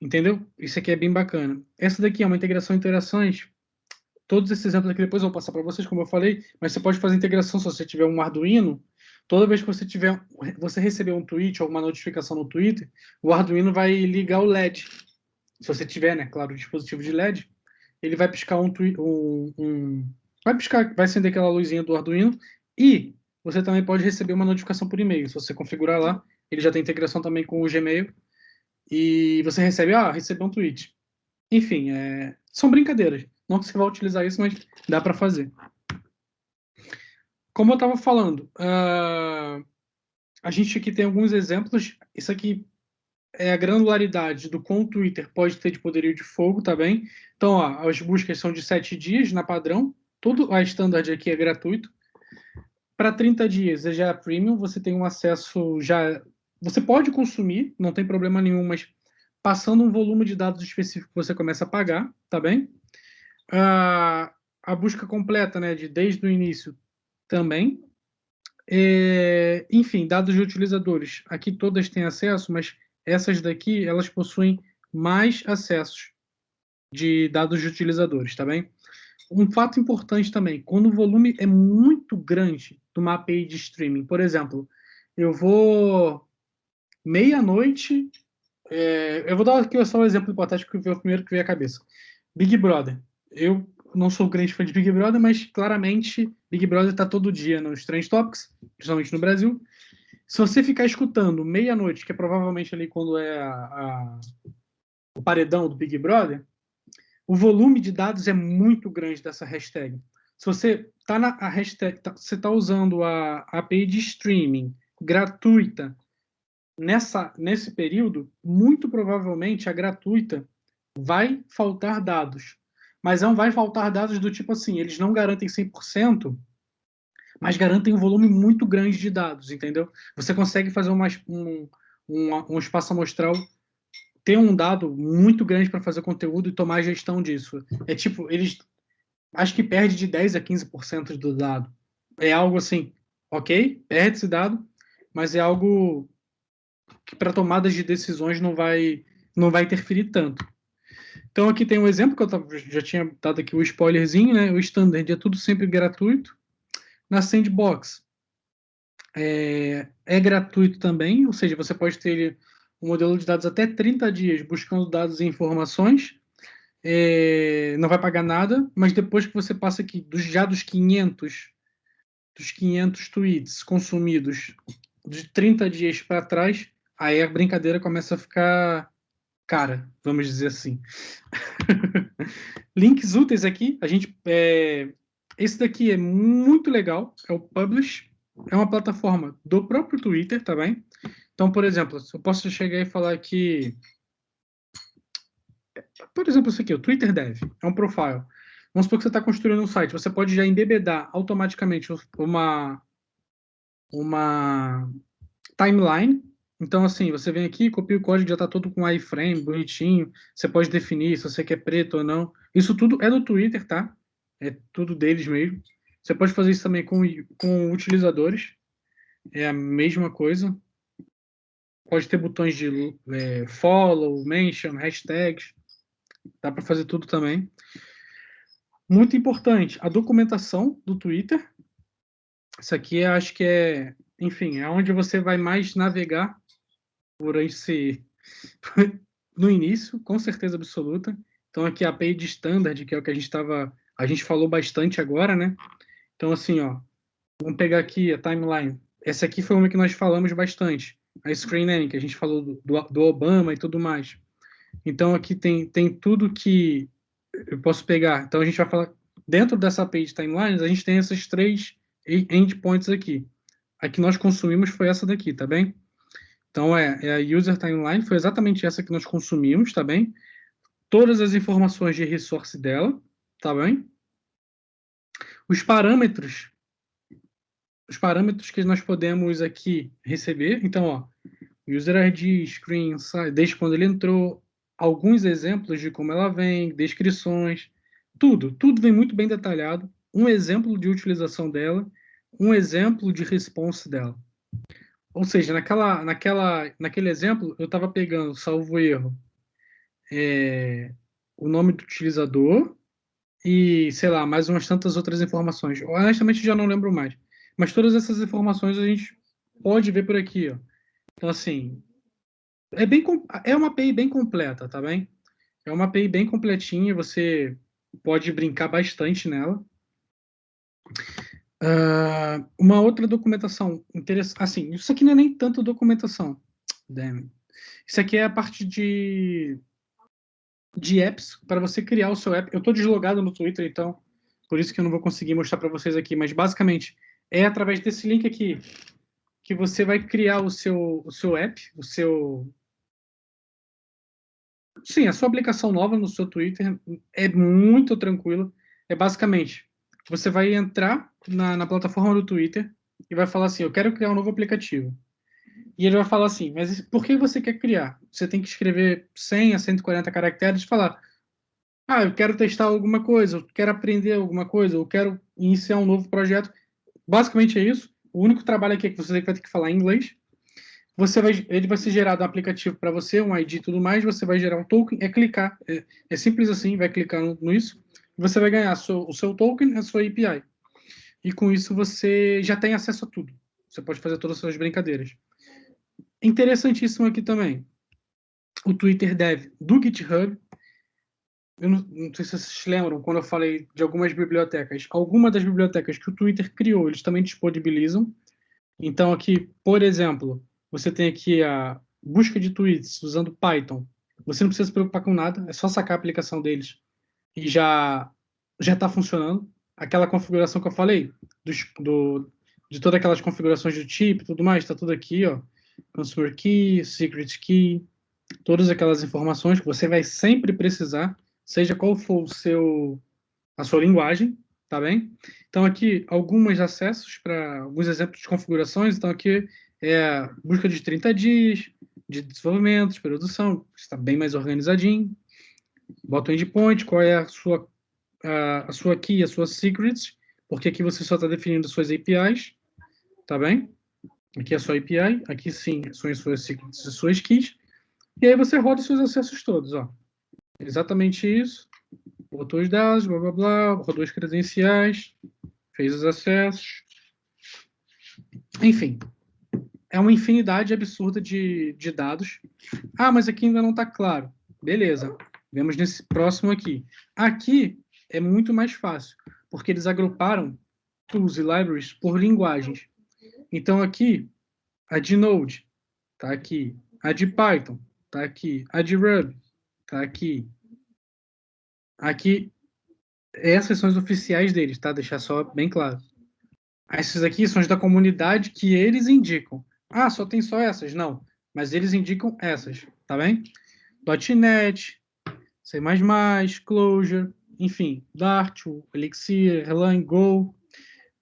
entendeu? Isso aqui é bem bacana. Essa daqui é uma integração interações. Todos esses exemplos aqui depois eu vou passar para vocês, como eu falei, mas você pode fazer integração se você tiver um Arduino. Toda vez que você receber um tweet ou uma notificação no Twitter, o Arduino vai ligar o LED. Se você tiver, né, claro, o dispositivo de LED, ele vai piscar vai acender aquela luzinha do Arduino e você também pode receber uma notificação por e-mail. Se você configurar lá, ele já tem integração também com o Gmail e você recebe, recebeu um tweet. Enfim, são brincadeiras. Não que você vai utilizar isso, mas dá para fazer. Como eu estava falando, a gente aqui tem alguns exemplos. Isso aqui é a granularidade do quão o Twitter pode ter de poderio de fogo, tá bem? Então, as buscas são de 7 dias na padrão. Tudo a standard aqui é gratuito. Para 30 dias já é premium, você tem um acesso já... Você pode consumir, não tem problema nenhum, mas passando um volume de dados específico você começa a pagar, tá bem? A busca completa, né, desde o início também. Enfim, dados de utilizadores. Aqui todas têm acesso, mas essas daqui, elas possuem mais acessos de dados de utilizadores, tá bem? Um fato importante também, quando o volume é muito grande de uma API de streaming, por exemplo, eu vou meia-noite, eu vou dar aqui só um exemplo hipotético que veio o primeiro que veio à cabeça. Big Brother. Eu não sou grande fã de Big Brother, mas claramente Big Brother está todo dia nos Trend Topics, principalmente no Brasil. Se você ficar escutando meia-noite, que é provavelmente ali quando é o paredão do Big Brother, o volume de dados é muito grande dessa hashtag. Se você está na hashtag, você está usando a API de streaming gratuita nesse período, muito provavelmente a gratuita vai faltar dados. Mas não vai faltar dados do tipo assim, eles não garantem 100%, mas garantem um volume muito grande de dados, entendeu? Você consegue fazer um espaço amostral, ter um dado muito grande para fazer conteúdo e tomar a gestão disso. É tipo, eles acho que perde de 10 a 15% do dado. É algo assim, ok, perde esse dado, mas é algo que para tomadas de decisões não vai interferir tanto. Então aqui tem um exemplo que eu já tinha dado aqui o spoilerzinho, né? O standard é tudo sempre gratuito. Na Sandbox é gratuito também, ou seja, você pode ter um modelo de dados até 30 dias buscando dados e informações. Não vai pagar nada, mas depois que você passa aqui dos 500 tweets consumidos, de 30 dias para trás, aí a brincadeira começa a ficar cara, vamos dizer assim. Links úteis aqui, esse daqui é muito legal, é o Publish, é uma plataforma do próprio Twitter, tá bem? Então, por exemplo, eu posso chegar e falar que, por exemplo, isso aqui, o Twitter Dev, é um profile. Vamos supor que você está construindo um site, você pode já embebedar automaticamente uma timeline. Então, assim, você vem aqui, copia o código, já está todo com iframe, bonitinho. Você pode definir se você quer preto ou não. Isso tudo é do Twitter, tá? É tudo deles mesmo. Você pode fazer isso também com utilizadores. É a mesma coisa. Pode ter botões de follow, mention, hashtags. Dá para fazer tudo também. Muito importante, a documentação do Twitter. Isso aqui eu acho que enfim, é onde você vai mais navegar por esse no início, com certeza absoluta. Então aqui a API de standard, que é o que a gente falou bastante agora, né? Então assim, ó, vamos pegar aqui a timeline. Essa aqui foi uma que nós falamos bastante. A screen name, que a gente falou do Obama e tudo mais. Então aqui tem tudo que eu posso pegar. Então a gente vai falar dentro dessa API de timelines, a gente tem essas 3 endpoints aqui. A que nós consumimos foi essa daqui, tá bem? Então, a user timeline foi exatamente essa que nós consumimos, tá bem? Todas as informações de resource dela, tá bem? Os parâmetros que nós podemos aqui receber. Então, ó, user ID, screen, desde quando ele entrou, alguns exemplos de como ela vem, descrições, tudo vem muito bem detalhado. Um exemplo de utilização dela, um exemplo de response dela. Ou seja, naquele exemplo, eu estava pegando, salvo erro, o nome do utilizador e, sei lá, mais umas tantas outras informações. Honestamente, já não lembro mais. Mas todas essas informações a gente pode ver por aqui, ó. Então, assim, é uma API bem completa, tá bem? É uma API bem completinha, você pode brincar bastante nela. Uma outra documentação interessante, assim, isso aqui não é nem tanto documentação. Damn. Isso aqui é a parte de apps para você criar o seu app. Eu estou deslogado no Twitter, então por isso que eu não vou conseguir mostrar para vocês aqui, mas basicamente é através desse link aqui que você vai criar o seu app, sim, a sua aplicação nova no seu Twitter. É muito tranquilo. É basicamente, você vai entrar na plataforma do Twitter e vai falar assim, eu quero criar um novo aplicativo. E ele vai falar assim, mas por que você quer criar? Você tem que escrever 100 a 140 caracteres e falar, eu quero testar alguma coisa, eu quero aprender alguma coisa, eu quero iniciar um novo projeto. Basicamente é isso. O único trabalho aqui é que você vai ter que falar em inglês. Ele vai ser gerado um aplicativo para você, um ID e tudo mais, você vai gerar um token, clicar. É simples assim, vai clicar nisso, você vai ganhar o seu token, a sua API. E com isso você já tem acesso a tudo. Você pode fazer todas as suas brincadeiras. Interessantíssimo aqui também, o Twitter Dev do GitHub. Eu não sei se vocês se lembram, quando eu falei de algumas bibliotecas. Algumas das bibliotecas que o Twitter criou, eles também disponibilizam. Então, aqui, por exemplo, você tem aqui a busca de tweets usando Python. Você não precisa se preocupar com nada, é só sacar a aplicação deles e já está funcionando. Aquela configuração que eu falei, de todas aquelas configurações do tipo e tudo mais, está tudo aqui, ó. Consumer Key, Secret Key, todas aquelas informações que você vai sempre precisar, seja qual for a sua linguagem, tá bem? Então aqui alguns acessos para alguns exemplos de configurações. Então aqui é busca de 30 dias, de desenvolvimento, de produção, está bem mais organizadinho. Bota o endpoint, qual é a sua key, as suas secrets, porque aqui você só está definindo suas APIs, tá bem? Aqui é a sua API, aqui sim são as suas secrets e suas keys. E aí você roda os seus acessos todos, ó. Exatamente isso. Botou os dados, blá blá blá, rodou as credenciais, fez os acessos. Enfim, é uma infinidade absurda de dados. Mas aqui ainda não está claro. Beleza, vemos nesse próximo aqui. Aqui é muito mais fácil, porque eles agruparam tools e libraries por linguagens. Então aqui A de Node está aqui. A de Python está aqui. A de Ruby está aqui. Aqui, essas são as oficiais deles, tá? Deixar só bem claro. Essas aqui são as da comunidade que eles indicam. Ah, só tem só essas? Não. Mas eles indicam essas, tá bem? .NET, C++, Clojure, enfim, Dart, Elixir, Erlang, Go.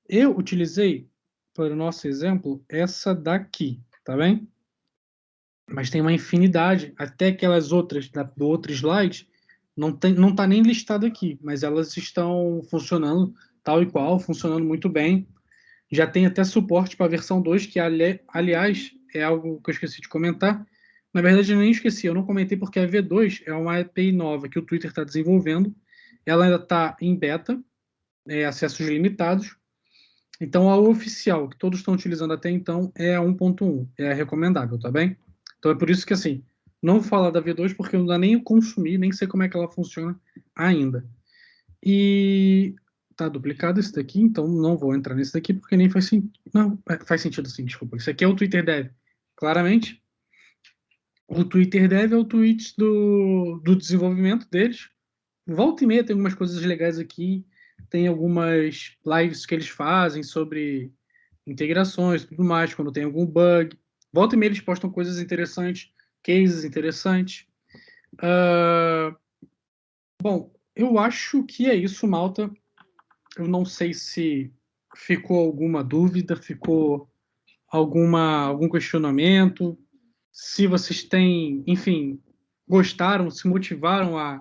Eu utilizei, para o nosso exemplo, essa daqui, tá bem? Mas tem uma infinidade, até aquelas outras do outro slide, não tá nem listado aqui, mas elas estão funcionando tal e qual, funcionando muito bem. Já tem até suporte para a versão 2, que, aliás, é algo que eu esqueci de comentar. Na verdade, eu nem esqueci, eu não comentei porque a V2 é uma API nova que o Twitter está desenvolvendo. Ela ainda está em beta, acessos limitados. Então, a oficial, que todos estão utilizando até então, é a 1.1, é a recomendável, tá bem? Então, é por isso que, assim, não vou falar da V2 porque eu ainda nem consumi, nem sei como é que ela funciona ainda. E tá duplicado esse daqui, então não vou entrar nesse daqui porque nem faz sentido. Não, faz sentido sim, desculpa. Isso aqui é o Twitter Dev. Claramente, o Twitter Dev é o tweet do desenvolvimento deles. Volta e meia tem algumas coisas legais aqui, tem algumas lives que eles fazem sobre integrações e tudo mais, quando tem algum bug. Volta e meia eles postam coisas interessantes, cases interessantes. Bom, eu acho que é isso, malta. Eu não sei se ficou alguma dúvida, ficou algum questionamento, se vocês têm, enfim, gostaram, se motivaram a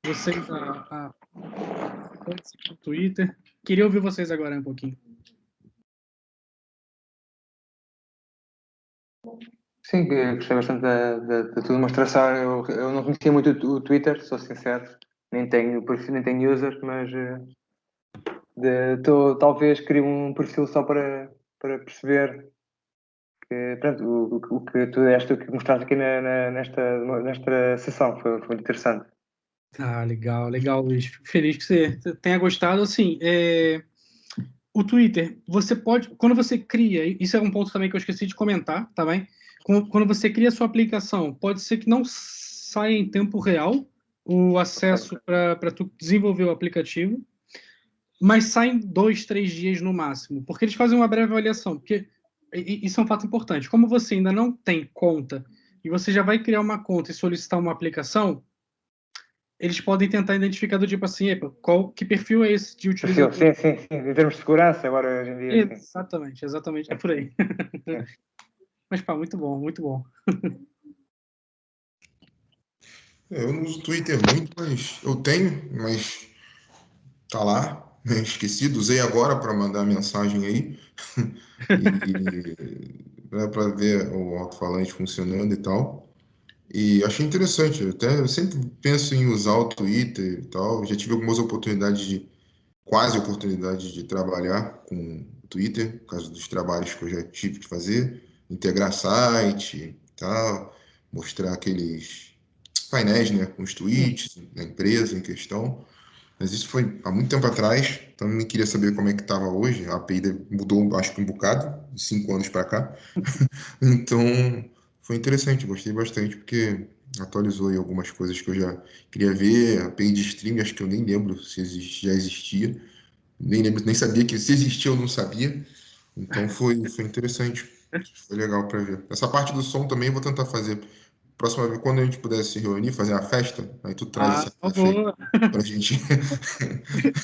vocês a no Twitter. Queria ouvir vocês agora um pouquinho. Sim, gostei bastante da tua demonstração. Eu não conhecia muito o Twitter, sou sincero. Nem tenho perfil, nem tenho user, mas talvez crie um perfil só para perceber que, pronto, o que tu deste, o que mostraste aqui nesta sessão foi muito interessante. Ah, legal, Luiz. Fico feliz que você tenha gostado. Assim, o Twitter, você pode, quando você cria, isso é um ponto também que eu esqueci de comentar, tá bem? Quando você cria a sua aplicação, pode ser que não saia em tempo real o acesso para tu desenvolver o aplicativo, mas sai em 2, 3 dias no máximo, porque eles fazem uma breve avaliação, porque isso é um fato importante. Como você ainda não tem conta e você já vai criar uma conta e solicitar uma aplicação, eles podem tentar identificar do tipo assim, que perfil é esse de utilizador? Sim. Em termos de segurança, agora hoje em dia. Exatamente, é por aí. Mas, pá, muito bom, muito bom. Eu não uso Twitter muito, mas eu tenho, mas tá lá, né, esquecido. Usei agora para mandar mensagem aí. Para ver o alto-falante funcionando e tal. E achei interessante. Eu sempre penso em usar o Twitter e tal. Já tive algumas quase oportunidades de trabalhar com o Twitter, por causa dos trabalhos que eu já tive que fazer, integrar site e tal, mostrar aqueles painéis, né, com os tweets da empresa em questão. Mas isso foi há muito tempo atrás, então eu nem queria saber como é que estava hoje. A API mudou, acho que um bocado, de 5 anos para cá. Então, foi interessante, gostei bastante, porque atualizou aí algumas coisas que eu já queria ver. A API de streaming, acho que eu nem lembro se já existia. Nem lembro, nem sabia que se existia eu não sabia. Então foi interessante. Foi legal para ver. Essa parte do som também eu vou tentar fazer. Próxima vez, quando a gente puder se reunir, fazer uma festa, aí tu traz essa Por festa aí favor. pra gente.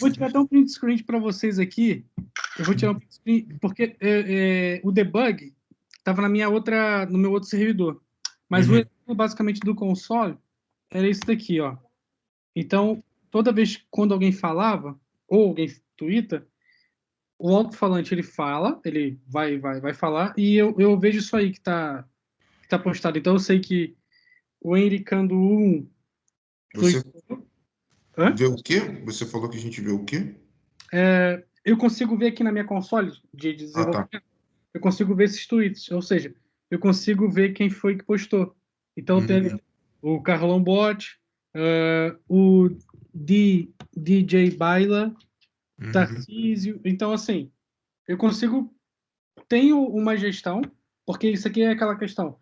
Vou tirar até um print screen para vocês aqui. Eu vou tirar um print screen, porque o debug estava no meu outro servidor. Mas o Uhum. exemplo, basicamente, do console era isso daqui, ó. Então, toda vez quando alguém falava, ou alguém twitta, o alto-falante ele fala, ele vai falar, e eu vejo isso aí que tá postado. Então, eu sei que o Henricando 1 Você tweetou. Hã? vê o quê? Você falou que a gente vê o quê? Eu consigo ver aqui na minha console de Ah, tá. desenvolvimento, eu consigo ver esses tweets, ou seja, eu consigo ver quem foi que postou. Então Uhum. teve o Carlão Bot, o DJ Baila, Uhum. Tarcísio. Então, assim, eu tenho uma gestão porque isso aqui é aquela questão.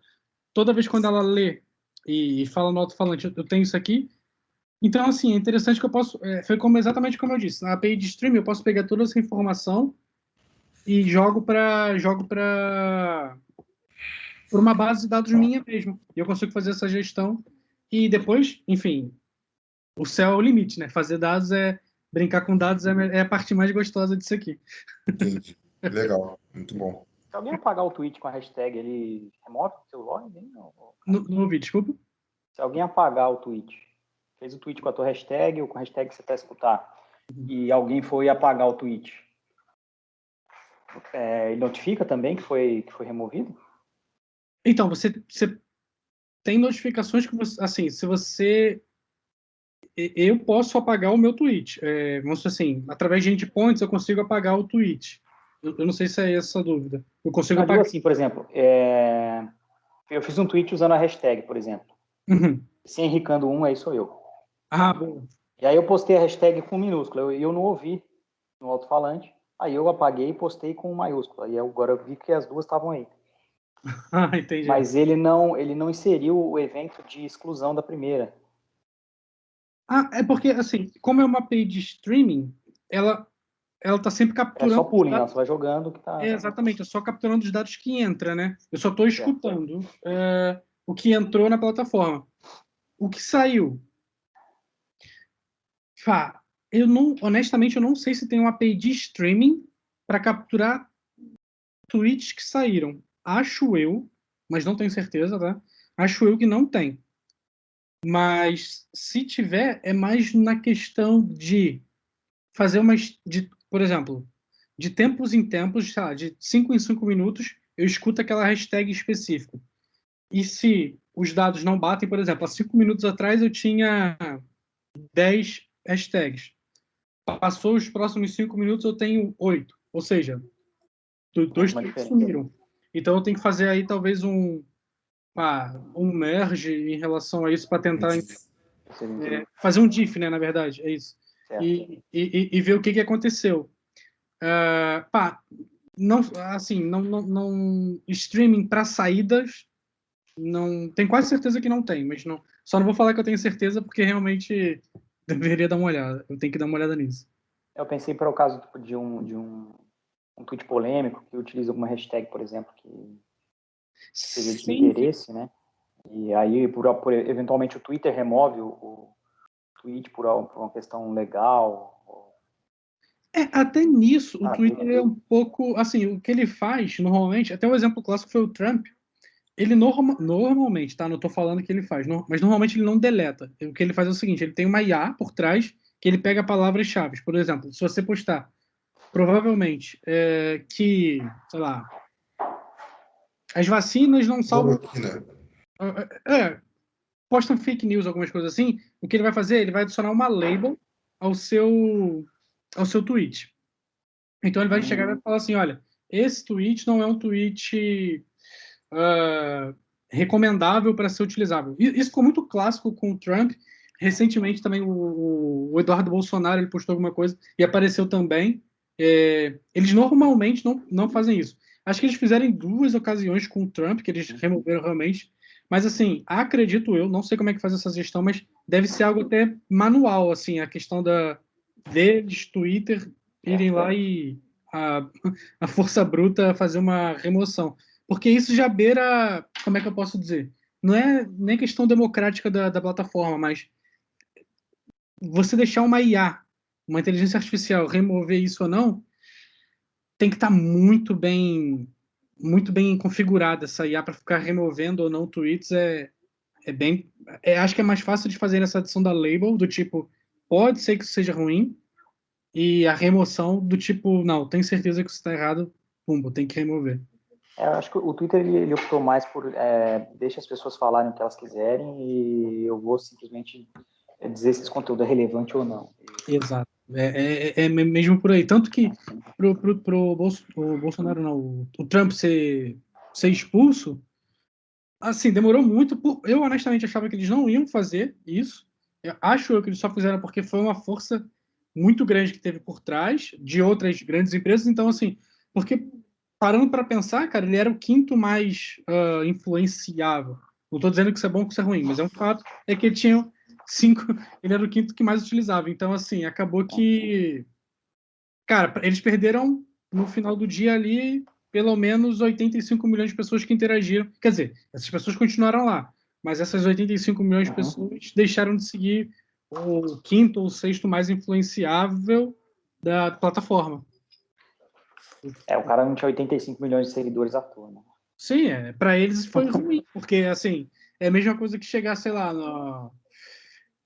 Toda vez quando ela lê e fala no alto-falante, eu tenho isso aqui. Então, assim, é interessante que eu posso... foi exatamente como eu disse. Na API de streaming, eu posso pegar toda essa informação e jogo por uma base de dados minha mesmo. E eu consigo fazer essa gestão. E depois, enfim, o céu é o limite, né? Fazer dados brincar com dados é a parte mais gostosa disso aqui. Entendi. Legal, muito bom. Se alguém apagar o tweet com a hashtag, ele remove o seu login? Não ouvi, desculpa. Se alguém apagar o tweet, fez o tweet com a tua hashtag ou com a hashtag que você está escutando, e alguém foi apagar o tweet, ele notifica também que foi removido? Então, você tem notificações que você, assim, se você... Eu posso apagar o meu tweet. Vamos dizer assim, através de endpoints eu consigo apagar o tweet. Eu não sei se é essa a dúvida. Eu consigo apagar. Assim, por exemplo, eu fiz um tweet usando a hashtag, por exemplo. Uhum. Se Henricando 1, aí sou eu. Ah, bom. E aí eu postei a hashtag com minúscula. Eu não ouvi no alto-falante. Aí eu apaguei e postei com maiúscula. E agora eu vi que as duas estavam aí. Ah, entendi. Mas ele não inseriu o evento de exclusão da primeira. Ah, é porque, assim, como é uma API de streaming, ela tá sempre capturando... É só pooling, ela só vai jogando o que tá... Exatamente, eu só capturando os dados que entra, né? Eu só estou escutando o que entrou na plataforma. O que saiu? Honestamente, eu não sei se tem uma API de streaming para capturar tweets que saíram. Acho eu, mas não tenho certeza, tá? Acho eu que não tem. Mas, se tiver, é mais na questão de fazer por exemplo, de tempos em tempos, sei lá, de 5 em 5 minutos, eu escuto aquela hashtag específica. E se os dados não batem, por exemplo, há 5 minutos atrás eu tinha 10 hashtags. Passou os próximos 5 minutos, eu tenho 8. Ou seja, 2 sumiram. Então eu tenho que fazer aí talvez um merge em relação a isso para tentar fazer um diff, né, na verdade, é isso. E ver o que aconteceu. Não, assim, não streaming para saídas, não, tenho quase certeza que não tem, mas só não vou falar que eu tenho certeza porque realmente deveria dar uma olhada. Eu tenho que dar uma olhada nisso. Eu pensei para o caso de um tweet polêmico que utiliza alguma hashtag, por exemplo, que seja de interesse, né? E aí, eventualmente, o Twitter remove o tweet por uma questão legal. Até nisso, o Twitter é um pouco... Assim, o que ele faz, normalmente... Até um exemplo clássico foi o Trump. Ele normalmente, tá? Não estou falando que ele faz, mas normalmente ele não deleta. O que ele faz é o seguinte, ele tem uma IA por trás que ele pega palavras-chave. Por exemplo, se você postar, provavelmente, que, sei lá, as vacinas não salvam... postam fake news, algumas coisas assim, o que ele vai fazer? Ele vai adicionar uma label ao seu tweet. Então ele vai chegar e vai falar assim, olha, esse tweet não é um tweet recomendável para ser utilizável. Isso ficou muito clássico com o Trump. Recentemente também o Eduardo Bolsonaro ele postou alguma coisa e apareceu também. Eles normalmente não fazem isso. Acho que eles fizeram em 2 ocasiões com o Trump, que eles removeram realmente. Mas, assim, acredito eu, não sei como é que faz essa gestão, mas deve ser algo até manual, assim, a questão deles, Twitter, irem lá e a força bruta fazer uma remoção. Porque isso já beira, como é que eu posso dizer? Não é nem questão democrática da plataforma, mas você deixar uma IA, uma inteligência artificial, remover isso ou não, tem que estar muito bem configurada essa IA para ficar removendo ou não tweets. Acho que é mais fácil de fazer essa adição da label, do tipo, pode ser que isso seja ruim, e a remoção do tipo, não, tenho certeza que isso está errado, pumba, tem que remover. Eu acho que o Twitter ele optou mais por deixa as pessoas falarem o que elas quiserem e eu vou simplesmente dizer se esse conteúdo é relevante ou não. Exato. É mesmo por aí. Tanto que pro Bolsonaro, não, o Trump ser expulso, assim, demorou muito. Eu, honestamente, achava que eles não iam fazer isso. Acho que eles só fizeram porque foi uma força muito grande que teve por trás de outras grandes empresas. Então, assim, porque parando para pensar, cara, ele era o quinto mais influenciável. Não estou dizendo que isso é bom ou que isso é ruim, mas é um fato, é que ele tinha 5, ele era o quinto que mais utilizava. Então, assim, acabou que, cara, eles perderam no final do dia ali pelo menos 85 milhões de pessoas que interagiram. Quer dizer, essas pessoas continuaram lá, mas essas 85 milhões de pessoas deixaram de seguir o quinto ou sexto mais influenciável da plataforma. O cara não tinha 85 milhões de seguidores à toa, né? Sim, para eles foi ruim, porque, assim, é a mesma coisa que chegar, sei lá,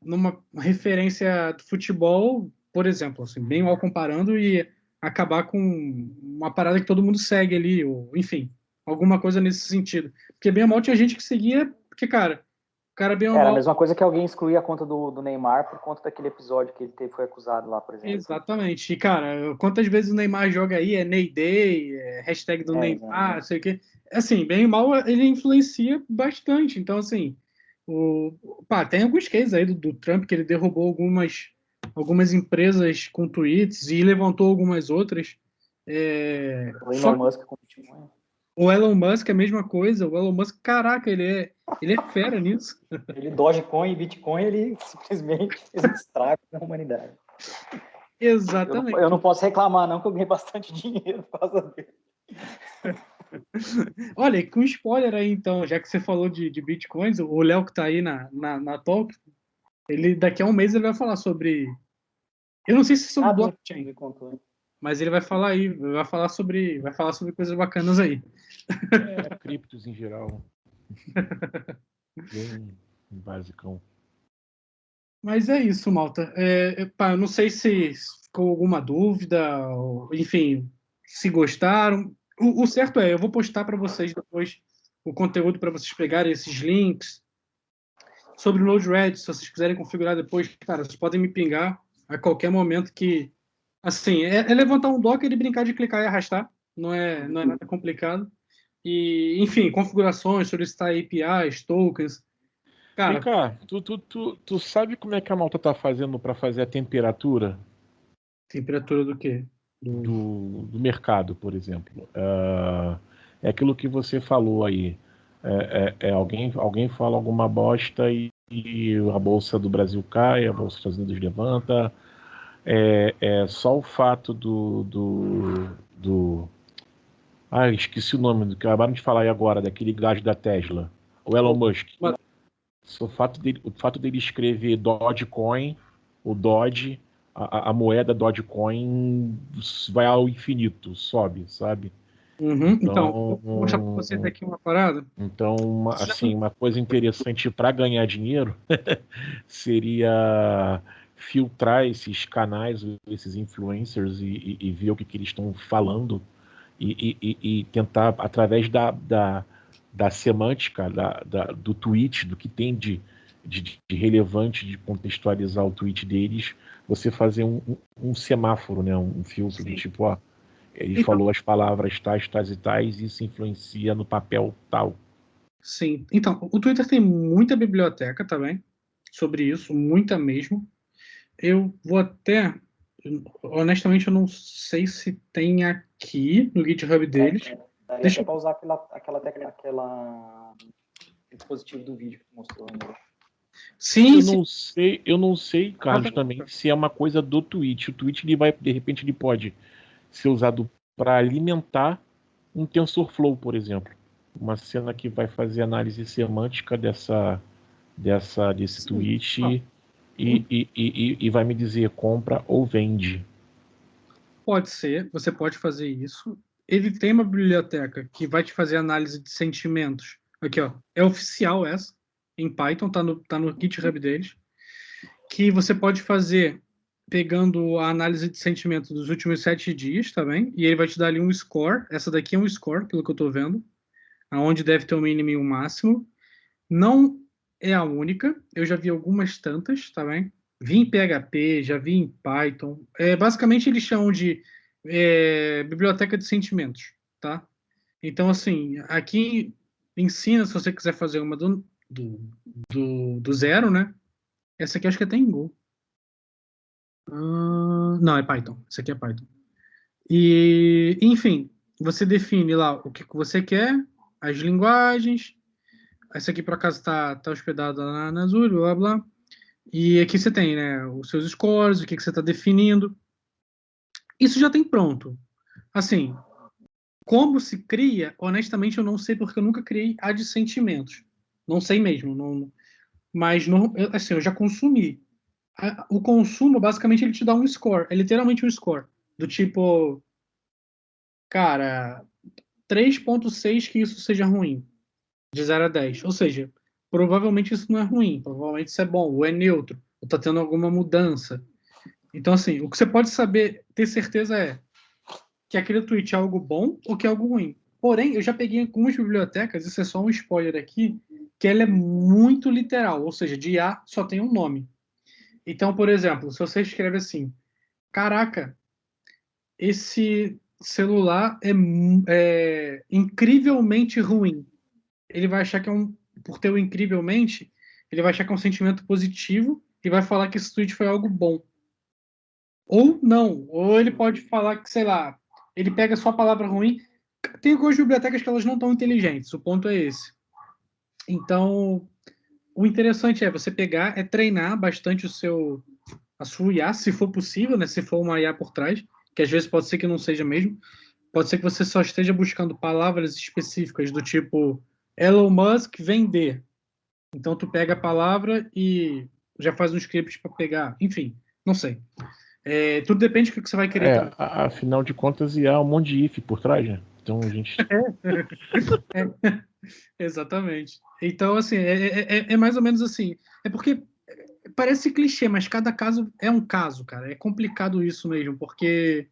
numa referência do futebol, por exemplo, assim, bem mal comparando, e acabar com uma parada que todo mundo segue ali, ou, enfim, alguma coisa nesse sentido. Porque bem ou mal tinha gente que seguia, porque, cara, o cara bem ou Era a mal... mesma coisa que alguém excluir a conta do Neymar por conta daquele episódio que ele foi acusado lá, por exemplo. Exatamente. E, cara, quantas vezes o Neymar joga aí, é Ney Day, hashtag do Neymar, não sei o quê. Assim, bem ou mal, ele influencia bastante. Então, assim, tem alguns cases aí do Trump que ele derrubou algumas empresas com tweets e levantou algumas outras. O Elon Musk com Bitcoin. O Elon Musk é a mesma coisa. O Elon Musk, caraca, ele é fera nisso. Ele Dogecoin e Bitcoin, ele simplesmente fez um estrago na humanidade. Exatamente. Eu não posso reclamar, não, que eu ganhei bastante dinheiro por causa dele. Olha, com spoiler aí, então, já que você falou de bitcoins, o Léo que tá aí na talk, ele daqui a um mês ele vai falar sobre. Eu não sei se é sobre blockchain, me contou. mas ele vai falar aí, vai falar sobre coisas bacanas aí. Criptos em geral. Bem basicão. Mas é isso, Malta. Eu não sei se ficou alguma dúvida, ou, enfim, se gostaram. O certo eu vou postar para vocês depois o conteúdo para vocês pegarem esses links. Sobre o Node-RED, se vocês quiserem configurar depois, cara, vocês podem me pingar a qualquer momento que... Assim, é levantar um Docker e brincar de clicar e arrastar. Não é nada complicado. E, enfim, configurações, solicitar APIs, tokens. Cara, Vem cá, tu sabe como é que a malta tá fazendo para fazer a temperatura temperatura do quê? do mercado, por exemplo? É aquilo que você falou aí. Alguém fala alguma bosta e a Bolsa do Brasil cai, a Bolsa dos Estados Unidos levanta. Só o fato esqueci o nome do que acabaram de falar aí agora, daquele gajo da Tesla, o Elon Musk. O fato dele escrever Dogecoin, o Doge, a moeda Dogecoin vai ao infinito, sobe, sabe? Então, vou mostrar para vocês aqui uma parada. Então, uma coisa interessante para ganhar dinheiro seria filtrar esses canais, esses influencers e ver o que eles estão falando e tentar, através da semântica, do tweet, do que tem de relevante, de contextualizar o tweet deles, você fazer um semáforo, né? Um filtro. Sim. Do tipo, ele falou as palavras tais e tais, e isso influencia no papel tal. Sim. Então, o Twitter tem muita biblioteca também sobre isso, muita mesmo. Eu vou até... Honestamente, eu não sei se tem aqui no GitHub deles. Deixa eu usar aquela dispositivo do vídeo que tu mostrou. Né? Sim, eu não sei, Carlos, também, se é uma coisa do Twitch. O Twitch, de repente, ele pode ser usado para alimentar um TensorFlow, por exemplo. Uma cena que vai fazer análise semântica desse tweet e vai me dizer compra ou vende. Pode ser, você pode fazer isso. Ele tem uma biblioteca que vai te fazer análise de sentimentos. Aqui, ó, é oficial essa, em Python, tá no GitHub deles, que você pode fazer pegando a análise de sentimentos dos últimos 7 dias, tá bem? E ele vai te dar ali um score. Essa daqui é um score, pelo que eu tô vendo, aonde deve ter um mínimo e um máximo. Não é a única, eu já vi algumas tantas, tá bem? Vi em PHP, já vi em Python. Basicamente, eles chamam de biblioteca de sentimentos, tá? Então, assim, aqui ensina, se você quiser fazer uma do zero, né? Essa aqui acho que até em Go. Não, é Python. Essa aqui é Python. E, enfim, você define lá o que você quer, as linguagens. Essa aqui, por acaso, está hospedada na Azure, blá, blá. E aqui você tem, né, os seus scores, o que você está definindo. Isso já tem pronto. Assim, como se cria, honestamente, eu não sei, porque eu nunca criei a de sentimentos. Não sei mesmo. Mas, assim, eu já consumi. O consumo, basicamente, ele te dá um score. É literalmente um score. Do tipo, cara, 3,6 que isso seja ruim. De 0 a 10. Ou seja, provavelmente isso não é ruim. Provavelmente isso é bom. Ou é neutro. Ou tá tendo alguma mudança. Então, assim, o que você pode saber, ter certeza é que aquele tweet é algo bom ou que é algo ruim. Porém, eu já peguei algumas bibliotecas, isso é só um spoiler aqui, que ela é muito literal. Ou seja, de A só tem um nome. Então, por exemplo, se você escreve assim, caraca, esse celular é incrivelmente ruim. Ele vai achar que por ter o incrivelmente, ele vai achar que é um sentimento positivo e vai falar que esse tweet foi algo bom. Ou não. Ou ele pode falar que, sei lá, ele pega só a palavra ruim. Tem algumas bibliotecas que elas não estão inteligentes. O ponto é esse. Então, o interessante é você pegar, treinar bastante a sua IA, se for possível, né? Se for uma IA por trás, que às vezes pode ser que não seja mesmo. Pode ser que você só esteja buscando palavras específicas do tipo Elon Musk vender. Então tu pega a palavra e já faz um script para pegar. Enfim, não sei. Tudo depende do que você vai querer também. Afinal de contas, IA é um monte de if por trás, né? Então a gente. Exatamente. Então, assim, é mais ou menos assim. É porque parece clichê, mas cada caso é um caso, cara. É complicado isso mesmo, porque,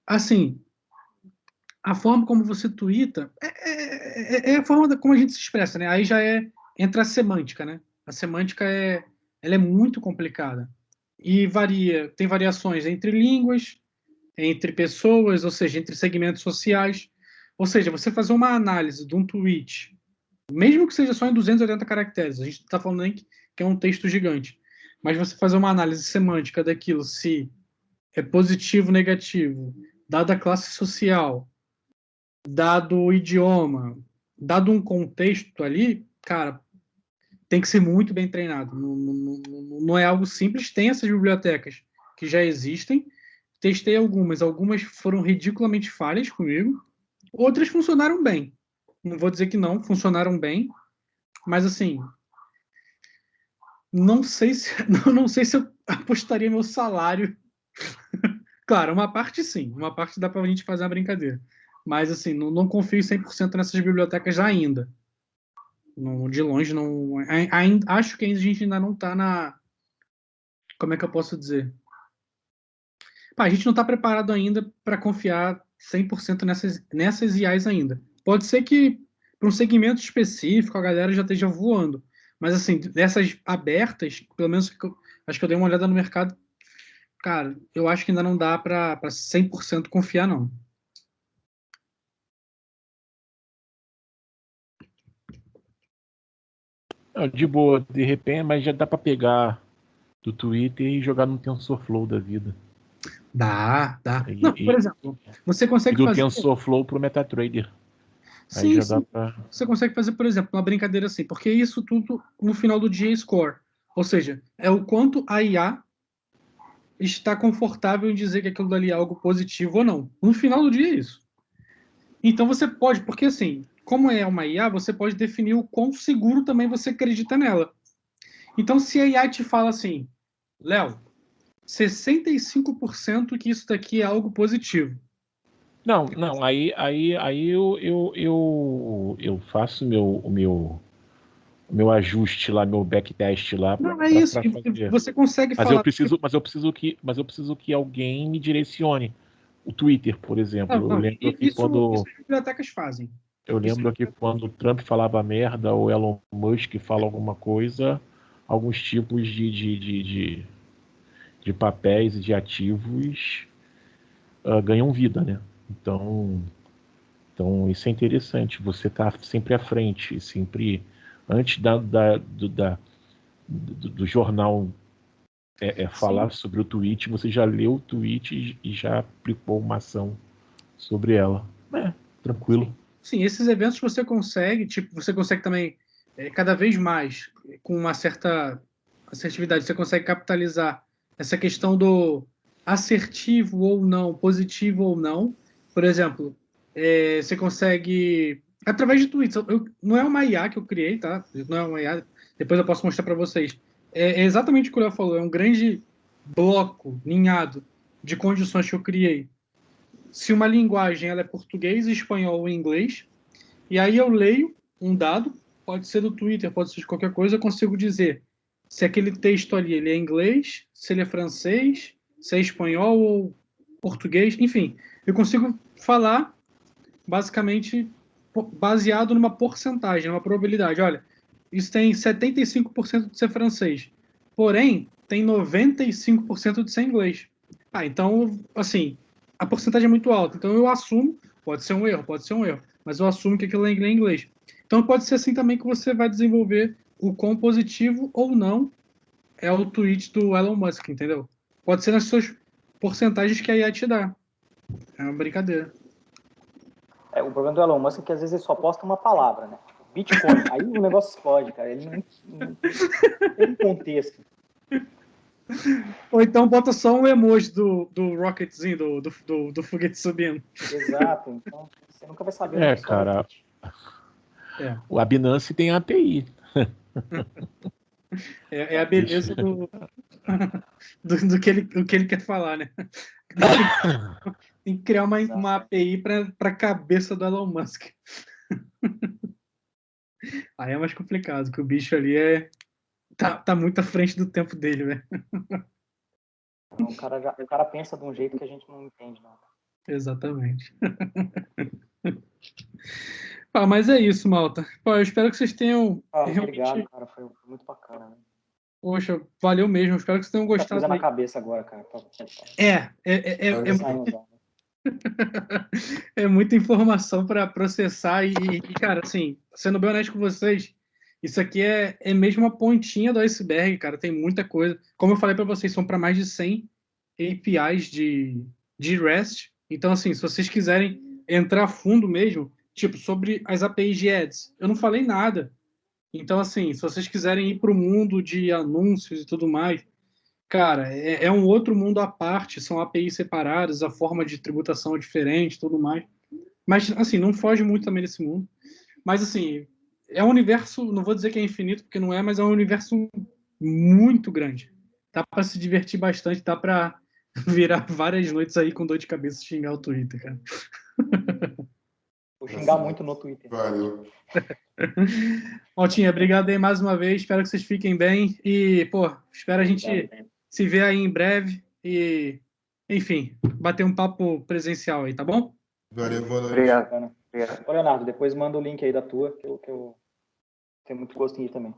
assim, a forma como você tuita é a forma como a gente se expressa, né? Aí já entra a semântica, né? A semântica ela é muito complicada e tem variações entre línguas, entre pessoas, ou seja, entre segmentos sociais. Ou seja, você fazer uma análise de um tweet, mesmo que seja só em 280 caracteres, a gente está falando aí que é um texto gigante, mas você fazer uma análise semântica daquilo, se é positivo, negativo, dada a classe social, dado o idioma, dado um contexto ali, cara, tem que ser muito bem treinado. Não é algo simples. Tem essas bibliotecas que já existem. Testei algumas foram ridiculamente falhas comigo. Outras funcionaram bem. Não vou dizer que não, funcionaram bem. Mas assim, não sei se, não sei se eu apostaria meu salário. Claro, uma parte sim, uma parte dá pra gente fazer uma brincadeira. Mas assim, não confio 100% nessas bibliotecas ainda. Não, de longe, não. Acho que a gente ainda não está na. Como é que eu posso dizer? A gente não está preparado ainda para confiar 100% nessas IAs ainda. Pode ser que, para um segmento específico, a galera já esteja voando. Mas, assim, dessas abertas, pelo menos acho que eu dei uma olhada no mercado, cara, eu acho que ainda não dá para 100% confiar, não. De boa, de repente, mas já dá para pegar do Twitter e jogar no TensorFlow da vida. Dá. Não, por exemplo, você E consegue do fazer. TensorFlow pro MetaTrader. Aí Sim, já sim. dá para. Você consegue fazer, por exemplo, uma brincadeira assim, porque isso tudo no final do dia é score. Ou seja, é o quanto a IA está confortável em dizer que aquilo dali é algo positivo ou não. No final do dia é isso. Então você pode, porque assim, como é uma IA, você pode definir o quão seguro também você acredita nela. Então, se a IA te fala assim, Léo, 65% que isso daqui é algo positivo. Não, aí eu faço o meu ajuste lá, meu backtest lá Não, para é isso. fazer. Você consegue Mas falar. eu preciso que alguém me direcione. O Twitter, por exemplo. Não, isso as bibliotecas fazem. Eu lembro que quando o Trump falava merda ou Elon Musk fala alguma coisa, alguns tipos de papéis e de ativos ganham vida, né? Então isso é interessante. Você está sempre à frente, sempre antes do jornal falar sobre o tweet, você já leu o tweet e já aplicou uma ação sobre ela. Tranquilo. Sim, esses eventos você consegue também, cada vez mais, com uma certa assertividade, você consegue capitalizar essa questão do assertivo ou não, positivo ou não. Por exemplo, você consegue, através de tweets, não é uma IA que eu criei, tá? Não é uma IA, depois eu posso mostrar para vocês. É exatamente o que o Léo falou, é um grande bloco, ninhado, de condições que eu criei. Se uma linguagem ela é português, espanhol ou inglês, e aí eu leio um dado, pode ser do Twitter, pode ser de qualquer coisa, eu consigo dizer se aquele texto ali ele é inglês, se ele é francês, se é espanhol ou português, enfim. Eu consigo falar basicamente baseado numa porcentagem, numa probabilidade. Olha, isso tem 75% de ser francês, porém tem 95% de ser inglês. Então, assim, a porcentagem é muito alta. Então eu assumo, pode ser um erro, mas eu assumo que aquilo é em inglês. Então pode ser assim também que você vai desenvolver o quão positivo ou não é o tweet do Elon Musk, entendeu? Pode ser nas suas porcentagens que a IA te dá. É uma brincadeira. O problema do Elon Musk é que às vezes ele só posta uma palavra, né? Bitcoin. Aí o negócio explode, cara. Ele não tem contexto. Ou então bota só um emoji do rocketzinho, do foguete subindo. Exato. Então você nunca vai saber. Cara. A Binance tem API. É a beleza do que ele quer falar, né? Tem que criar uma API para a cabeça do Elon Musk. Aí é mais complicado, que o bicho ali tá muito à frente do tempo dele, velho. O cara pensa de um jeito que a gente não entende, não. Exatamente. Mas é isso, malta. Eu espero que vocês tenham realmente... Obrigado, cara. Foi muito bacana, né? Poxa, valeu mesmo. Espero que vocês tenham gostado. Coisa na cabeça agora, cara. É muita informação para processar e, cara, assim, sendo bem honesto com vocês, isso aqui é mesmo uma pontinha do iceberg, cara. Tem muita coisa. Como eu falei para vocês, são para mais de 100 APIs de REST. Então, assim, se vocês quiserem entrar a fundo mesmo, tipo, sobre as APIs de ads, eu não falei nada. Então, assim, se vocês quiserem ir para o mundo de anúncios e tudo mais, cara, é um outro mundo à parte, são APIs separadas, a forma de tributação é diferente, tudo mais. Mas, assim, não foge muito também desse mundo. Mas, assim, é um universo, não vou dizer que é infinito, porque não é, mas é um universo muito grande. Dá para se divertir bastante, dá para virar várias noites aí com dor de cabeça e xingar o Twitter, cara. Vou xingar muito no Twitter. Valeu. Maltinha, obrigado aí mais uma vez. Espero que vocês fiquem bem. E, espero a gente se ver aí em breve. E, enfim, bater um papo presencial aí, tá bom? Valeu, boa noite. Obrigado. Ô, Leonardo, depois manda o link aí da tua, que eu tenho muito gosto em ir também.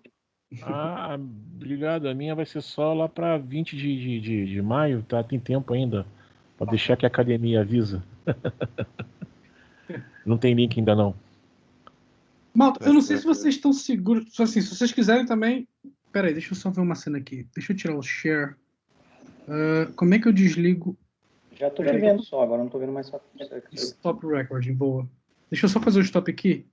Obrigado. A minha vai ser só lá para 20 de maio, tá? Tem tempo ainda. Pode deixar que a academia avisa. Não tem link ainda não. Malta, eu não sei se vocês estão seguros. Assim, se vocês quiserem também. Pera aí, deixa eu só ver uma cena aqui. Deixa eu tirar o share. Como é que eu desligo? Já tô te vendo só, agora não tô vendo mais só. Stop recording, boa. Deixa eu só fazer o stop aqui.